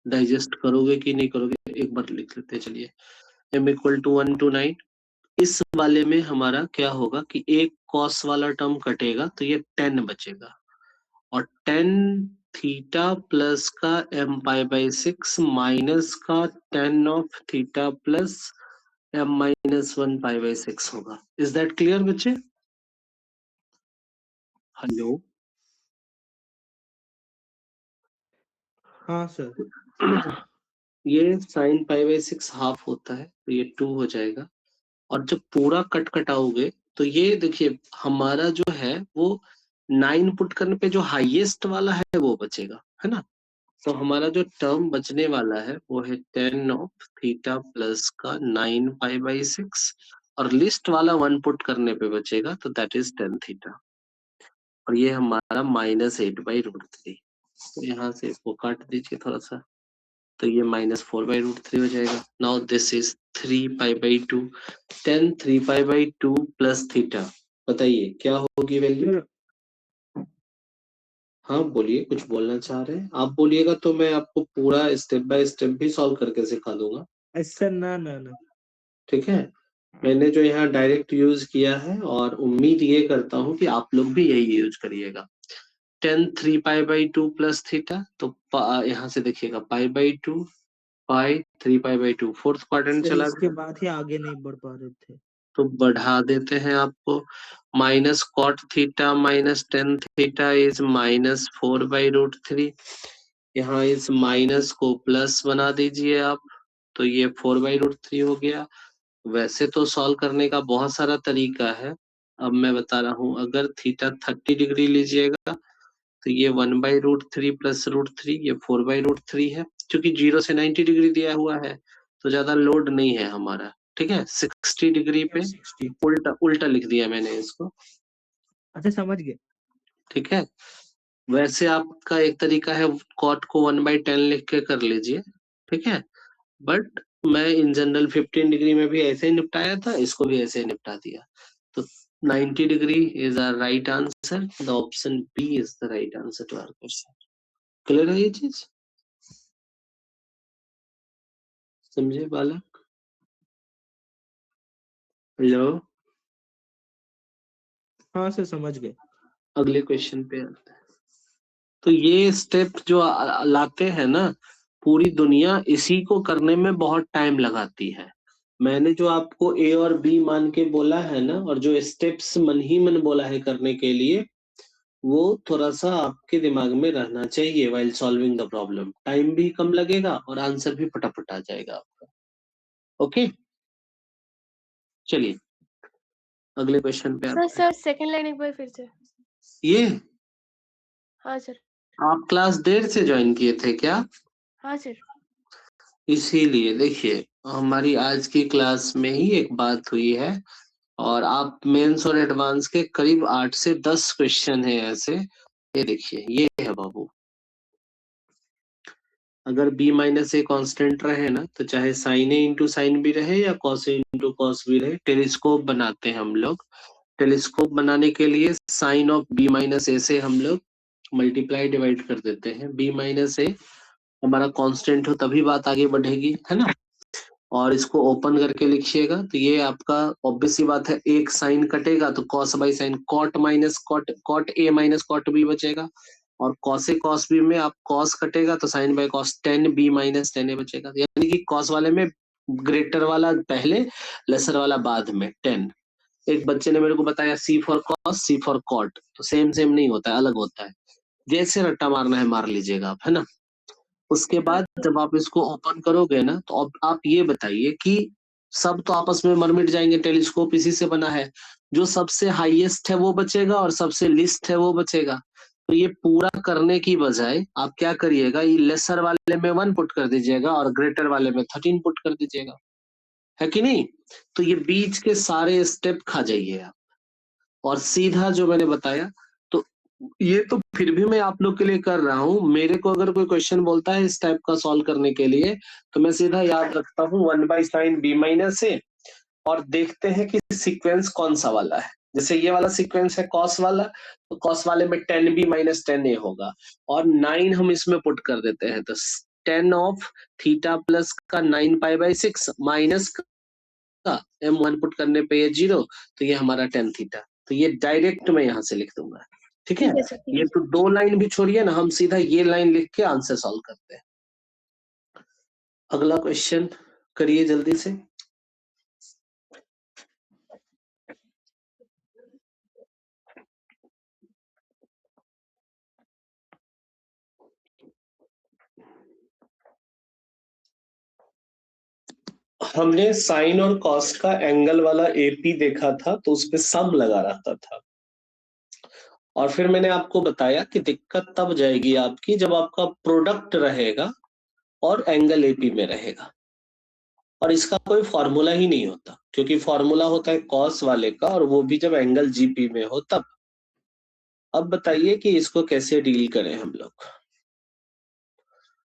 डाइजेस्ट करोगे कि नहीं करोगे एक बार लिख लेते हैं। चलिए m इक्वल टू 1 to 9, इस वाले में हमारा क्या होगा कि एक कॉस वाला टर्म कटेगा तो ये 10 बचेगा और 10 थीटा प्लस का m π/6 माइनस का 10 of theta plus m minus 1 π/6 होगा। इज दैट क्लियर बच्चे? हेलो हाँ सर। ये साइन π/6 हाफ होता है तो ये 2 हो जाएगा और जब पूरा कट कटाओगे तो ये देखिए हमारा जो है वो 9 पुट करने पे जो हाईएस्ट वाला है वो बचेगा, है ना। तो हमारा जो टर्म बचने वाला है वो है 10 ऑफ थीटा प्लस का 9 π/6 और लिस्ट वाला 1 पुट करने पे बचेगा तो दैट इज 10 थीटा और ये हमारा -8/√3। तो यहाँ से इसको काट दीजिए थोड़ा सा तो ये -4/√3 हो जाएगा। Now this is 3π/2 10 3π/2 plus theta, बताइए क्या होगी वैल्यू? हाँ बोलिए, कुछ बोलना चाह रहे हैं आप, बोलिएगा तो मैं आपको पूरा स्टेप बाय स्टेप भी सॉल्व करके सिखा दूंगा। सर ना ना ना ठीक है, मैंने जो यहाँ डायरेक्ट यूज किया है और उम्मीद ये करता हूँ कि आप लोग भी यही यूज करिएगा। 10 3π/2 प्लस थीटा तो यहाँ से देखिएगा π/2 पाई 3π/2 फोर्थ क्वाड्रेंट सर चला इसके गया बाद ही आगे नहीं बढ़ पा रहे थे। तो बढ़ा देते हैं आपको minus cot theta minus 10 theta is -4/√3। यहाँ इस माइनस को प्लस बना दीजिए आप तो ये 4/√3 हो गया। वैसे तो सॉल्व करने का बहुत सारा तरीका है, अब मैं बता रहा हूँ। अगर थीटा 30 डिग्री लीजिएगा तो ये 1/√3 प्लस √3 ये 4/√3 है। क्योंकि 0 से 90 डिग्री दिया हुआ है तो ज्यादा लोड नहीं है हमारा, ठीक है। 60 डिग्री पे 60। उल्टा उल्टा लिख दिया मैंने इसको, अच्छा समझ गए। ठीक है। वैसे आपका एक तरीका है कॉट को 1/10 लिख के कर लीजिए, ठीक है। बट मैं इन जनरल 15 डिग्री में भी ऐसे ही निपटाया था, इसको भी ऐसे ही निपटा दिया। तो 90 degree is our right answer, the option B is the right answer to our question. Clear है ये चीज? समझे बालक? हेलो, हाँ सर समझ गए। अगले क्वेश्चन पे आते हैं। तो ये स्टेप जो लाते हैं ना, पूरी दुनिया इसी को करने में बहुत टाइम लगाती है। मैंने जो आपको ए और बी मान के बोला है ना, और जो स्टेप्स मन ही मन बोला है करने के लिए, वो थोड़ा सा आपके दिमाग में रहना चाहिए while solving the problem. Time भी कम लगेगा और आंसर भी फटाफट आ जाएगा आपका। ओके, चलिए अगले क्वेश्चन पे आते हैं। सर सेकंड लाइन एक बार फिर से। ये हाँ सर। आप क्लास देर से ज्वाइन किए थे क्या? हाँ सर। इसीलिए देखिए हमारी आज की क्लास में ही एक बात हुई है और आप मेंस और एडवांस के करीब 8 से 10 क्वेश्चन है ऐसे। ये देखिए ये है बाबू, अगर b माइनस ए कॉन्स्टेंट रहे ना तो चाहे sign A into sine B रहे या cos A into cos B रहे, टेलीस्कोप बनाते हैं हम लोग। टेलीस्कोप बनाने के लिए साइन ऑफ b माइनस ए से हम लोग मल्टीप्लाई डिवाइड कर देते हैं। b माइनस ए हमारा कांस्टेंट हो तभी बात आगे बढ़ेगी, है ना। और इसको ओपन करके लिखिएगा तो ये आपका ऑब्वियस सी बात है, एक साइन कटेगा तो cos by sine, cot minus cot, cot A minus cot B बचेगा। और कॉस ए कॉस बी में आप कॉस कटेगा तो sign by cos 10b minus 10a बचेगा, यानी कि कॉस वाले में ग्रेटर वाला पहले, लेसर वाला बाद में 10। एक बच्चे ने मेरे को बताया C for cos C for cot, तो सेम सेम नहीं होता है, अलग होता है। जैसे रट्टा मारना है मार लीजिएगा आप, है ना। उसके बाद जब आप इसको ओपन करोगे ना, तो अब आप ये बताइए कि सब तो आपस में मर मिट जाएंगे, टेलीस्कोप इसी से बना है, जो सबसे हाईएस्ट है वो बचेगा और सबसे लिस्ट है वो बचेगा। तो ये पूरा करने की बजाय आप क्या करिएगा, ये लेसर वाले में 1 पुट कर दीजिएगा और ग्रेटर वाले में 13 पुट कर दीजिएगा, है कि नहीं। तो ये बीच के सारे स्टेप खा जाइए आप, और सीधा जो मैंने बताया, तो ये तो फिर भी मैं आप लोग के लिए कर रहा हूँ। मेरे को अगर कोई क्वेश्चन बोलता है इस टाइप का सॉल्व करने के लिए, तो मैं सीधा याद रखता हूँ 1/sin b माइनस ए, और देखते हैं कि सीक्वेंस कौन सा वाला है। जैसे ये वाला सीक्वेंस है कॉस वाला, तो कॉस वाले में 10b माइनस 10a होगा, और 9 हम इसमें पुट कर देते हैं, तो 10 ऑफ थीटा प्लस का 9π/6 माइनस का m1 पुट करने पे ये 0, तो ये हमारा 10 थीटा। तो ये डायरेक्ट मैं यहाँ से लिख दूंगा, ठीक है। ठीक है सर, ठीक ये है। तो 2 लाइन भी छोड़िए ना, हम सीधा ये लाइन लिख के आंसर सॉल्व करते हैं। अगला क्वेश्चन करिए जल्दी से। हमने साइन और कॉस का एंगल वाला एपी देखा था, तो उस पे सम लगा रहता था, और फिर मैंने आपको बताया कि दिक्कत तब जाएगी आपकी जब आपका प्रोडक्ट रहेगा और एंगल एपी में रहेगा, और इसका कोई फॉर्मूला ही नहीं होता, क्योंकि फॉर्मूला होता है कॉस वाले का, और वो भी जब एंगल जीपी में हो तब। अब बताइए कि इसको कैसे डील करें हम लोग।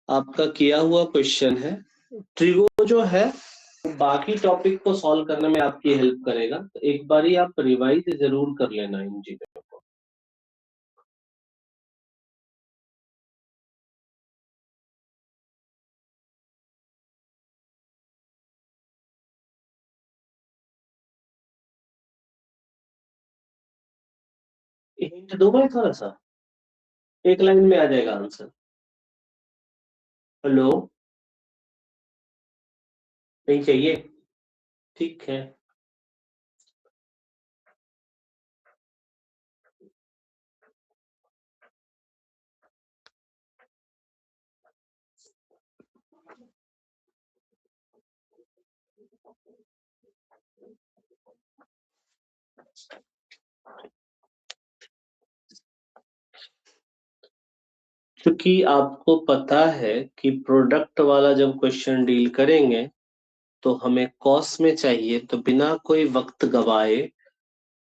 आपका किया हुआ क्वेश्चन है, ट्रिगो जो है वो बाकी टॉपिक को सॉल्व करने में आपकी हेल्प करेगा, तो एक बारी आप रिवाइज जरूर कर लेना इन चीजों को। हिंट दो भाई थोड़ा सा, एक लाइन में आ जाएगा आंसर। हेलो, नहीं चाहिए, ठीक है। क्योंकि आपको पता है कि प्रोडक्ट वाला जब क्वेश्चन डील करेंगे तो हमें कॉस में चाहिए, तो बिना कोई वक्त गवाए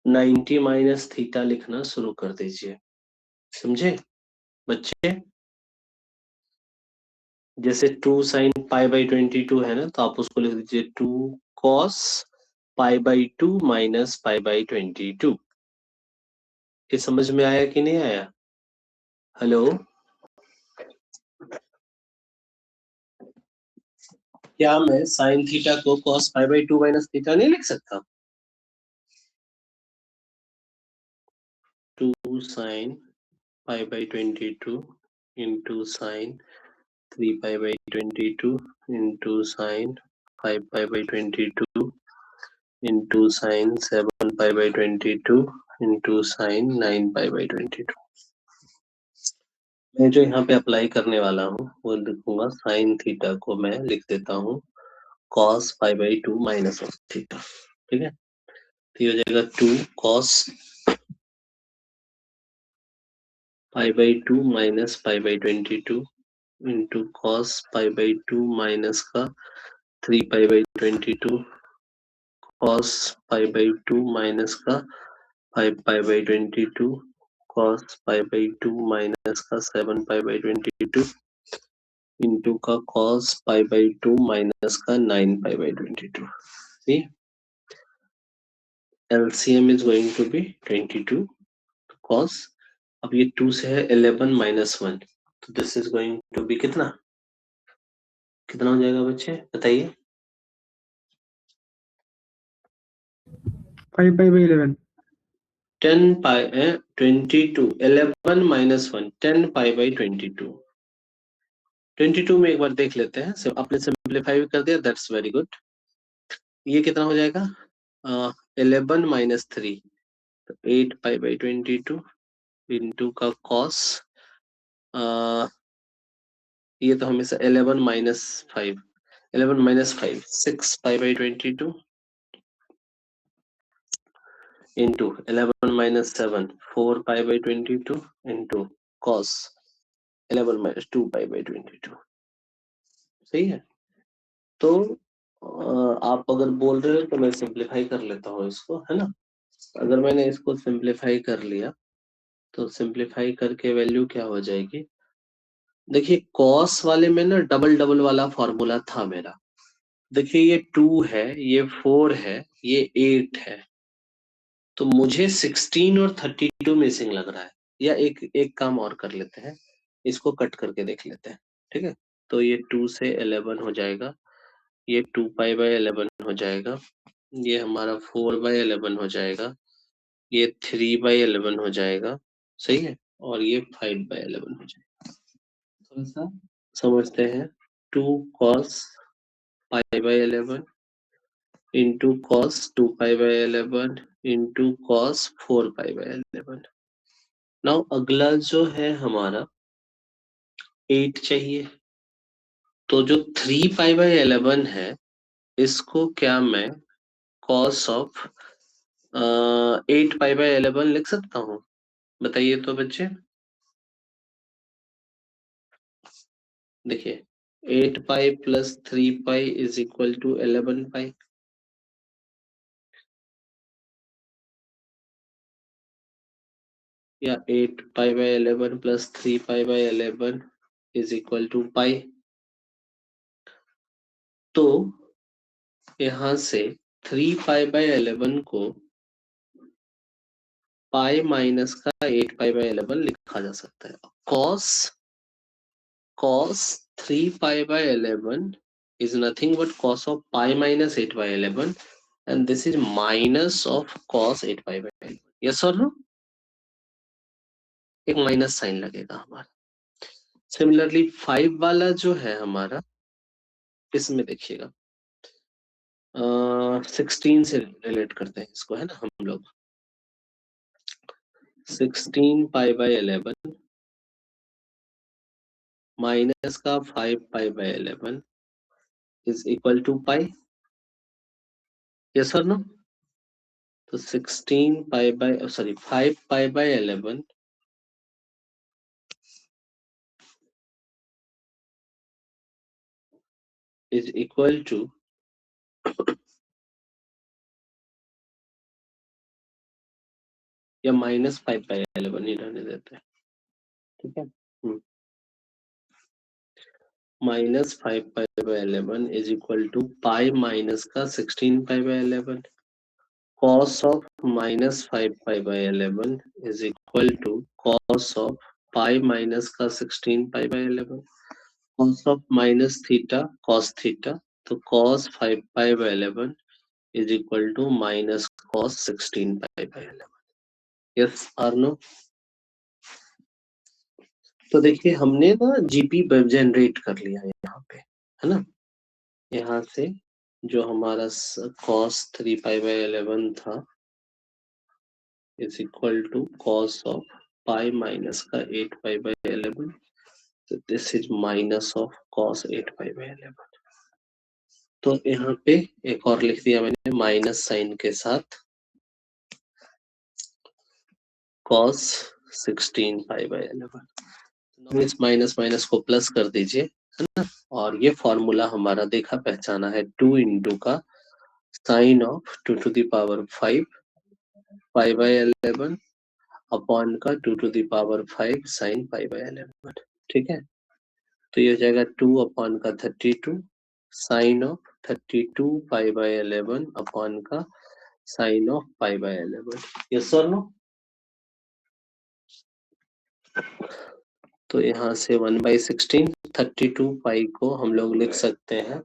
90 माइनस थीटा लिखना शुरू कर दीजिए, समझे बच्चे। जैसे 2 sin π/22 है ना, तो आप उसको लिख दीजिए 2 cos π/2 माइनस π/22। ये समझ में आया कि नहीं आया? हेलो, क्या मैं साइन थीटा को cos π/2 माइनस थीटा नहीं लिख सकता? 2 sin π/22 into sin 3π/22 into sin 5π/22 into sin 7π/22 into sin 9π/22। मैं जो यहाँ पे अप्लाई करने वाला हूँ वो लिखूंगा, साइन थीटा को मैं लिख देता हूँ cos π/2 माइनस ऑफ थीटा, ठीक है। तो ये हो जाएगा 2 cos π/2 minus π/22 into cos π/2 minus का 3π/22 cos π/2 माइनस का 5π/22 cos π/2 माइनस का 7π/22 इंटू का cos π/2 माइनस का 9π/22। See, LCM is going to be 22 cos, अब ये 2 से है 11 माइनस 1, तो this is going to be कितना, कितना हो जाएगा बच्चे बताइए? 5/11। 10 पाई 22 11 माइनस 1 10 पाई बाई 22 22 में एक बार देख लेते हैं। आपने सिंप्लीफाई भी कर दिया, दैट्स वेरी गुड। ये कितना हो जाएगा 11 माइनस 3 तो 8 पाई बाई 22 इंटू का कॉस ये तो हमेशा 11 minus 5 11 minus 5 6 pi by 22 into 11 minus 7 4 pi by 22 into cos 11 minus 2 pi by 22। सही है। तो आप अगर बोल रहे हो तो मैं सिंप्लीफाई कर लेता हूँ इसको, है ना। अगर मैंने इसको सिंप्लीफाई कर लिया तो सिंप्लीफाई करके वैल्यू क्या हो जाएगी। देखिए कॉस वाले में ना डबल डबल वाला फॉर्मूला था मेरा। देखिए ये 2 है, ये 4 है, ये 8 है, तो मुझे 16 और 32 मिसिंग लग रहा है। या एक काम और कर लेते हैं, इसको कट करके देख लेते हैं, ठीक है। तो ये 2 से 11 हो जाएगा, ये 2 पाई बाई 11 हो जाएगा, ये हमारा 4 बाई 11 हो जाएगा, ये 3 बाई 11 हो जाएगा, सही है, और ये 5 बाई 11 हो जाएगा। थोड़ा सा समझते हैं। 2 cos pi by 11 into cos 2 pi by 11 into cos 4 pi by 11। Now अगला जो है हमारा 8 चाहिए। तो जो 3 पाई बाई 11 है इसको क्या मैं cos ऑफ 8 पाई बाई 11 लिख सकता हूँ? बताइए तो बच्चे। देखिए 8 pi plus 3 pi is equal to 11 pi. या 8 pi by 11 plus 3 pi by 11 is equal to pi. तो यहां से 3 पाई बाई 11 को पाई माइनस का 8 पाई बाई 11 लिखा जा सकता है। cos 3 pi by 11 is nothing but cos of pi minus 8 by 11 and this is minus of cos 8 pi by 11। yes or no? एक माइनस साइन लगेगा हमारा। सिमिलरली 5 वाला जो है हमारा, इसमें देखिएगा 16 से रिलेट करते हैं इसको, है ना हम लोग। 16 पाई बाई 11 माइनस का 5 pi by 11 is equal to pi. Yes और नो? तो 16 pi by 5 pi by 11 is equal to या माइनस 5 बाई 11 ही रहने देते हैं, ठीक है। Minus 5 pi by 11 is equal to pi minus का 16 pi by 11। cos of minus 5 pi by 11 is equal to cos of pi minus का 16 pi by 11। cos of minus theta cos theta, तो cos 5 pi by 11 is equal to minus cos 16 pi by 11। yes or no? तो देखिए हमने ना GP generate कर लिया यहाँ पे, है ना। यहाँ से जो हमारा cos 3 pi by 11 था is equal to cos of pi minus का 8 pi by 11, so this is minus of cos 8 pi by 11। तो यहाँ पे एक और लिख दिया मैंने माइनस साइन के साथ cos 16 pi by 11। इस माइनस माइनस को प्लस कर दीजिए, है ना। और ये फॉर्मूला हमारा देखा पहचाना है 2 इंटू का sine of 2 to the power 5 pi by 11 upon का 2 to the power 5 sine pi by 11, ठीक है। तो ये हो जाएगा 2 अपॉन का 32 sine of 32 pi by 11 upon का sine of pi by 11। Yes और नो? तो यहाँ से 1/16 32 पाई को हम लोग लिख सकते हैं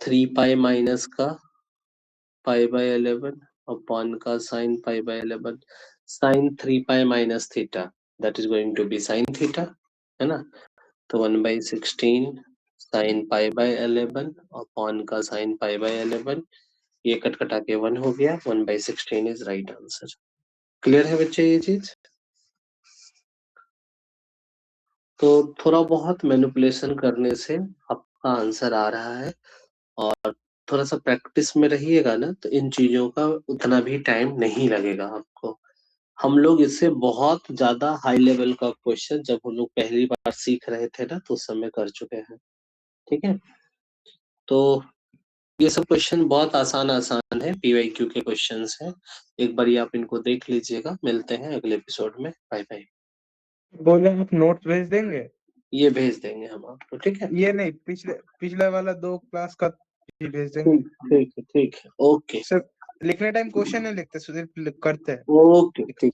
3 पाई माइनस का पाई बाय 11 अपॉन का sin pi by 11 sin 3 pi minus theta that is going to be sin theta है ना, तो 1 by 16 sin pi by 11 upon का sin pi by 11, ये कट कटा के 1 हो गया, 1 by 16 is right answer. Clear है बच्चे ये चीज? तो थोड़ा बहुत मैनिपुलेशन करने से आपका आंसर आ रहा है, और थोड़ा सा प्रैक्टिस में रहिएगा ना तो इन चीजों का उतना भी टाइम नहीं लगेगा आपको। हम लोग इससे बहुत ज्यादा हाई लेवल का क्वेश्चन जब हम लोग पहली बार सीख रहे थे ना तो उस समय कर चुके हैं, ठीक है। तो ये सब क्वेश्चन बहुत आसान है, पीवाईक्यू के क्वेश्चंस हैं। एक बार आप इनको देख लीजिएगा। मिलते हैं अगले एपिसोड में। Bye bye. बोले आप नोट्स भेज देंगे? ये भेज देंगे हम आपको, ठीक है। ये नहीं, पिछले वाला 2 क्लास का भी भेज देंगे। ठीक है, ओके सर लिखने टाइम क्वेश्चन नहीं लिखते, सिर्फ करते हैं। ओके, ठीक।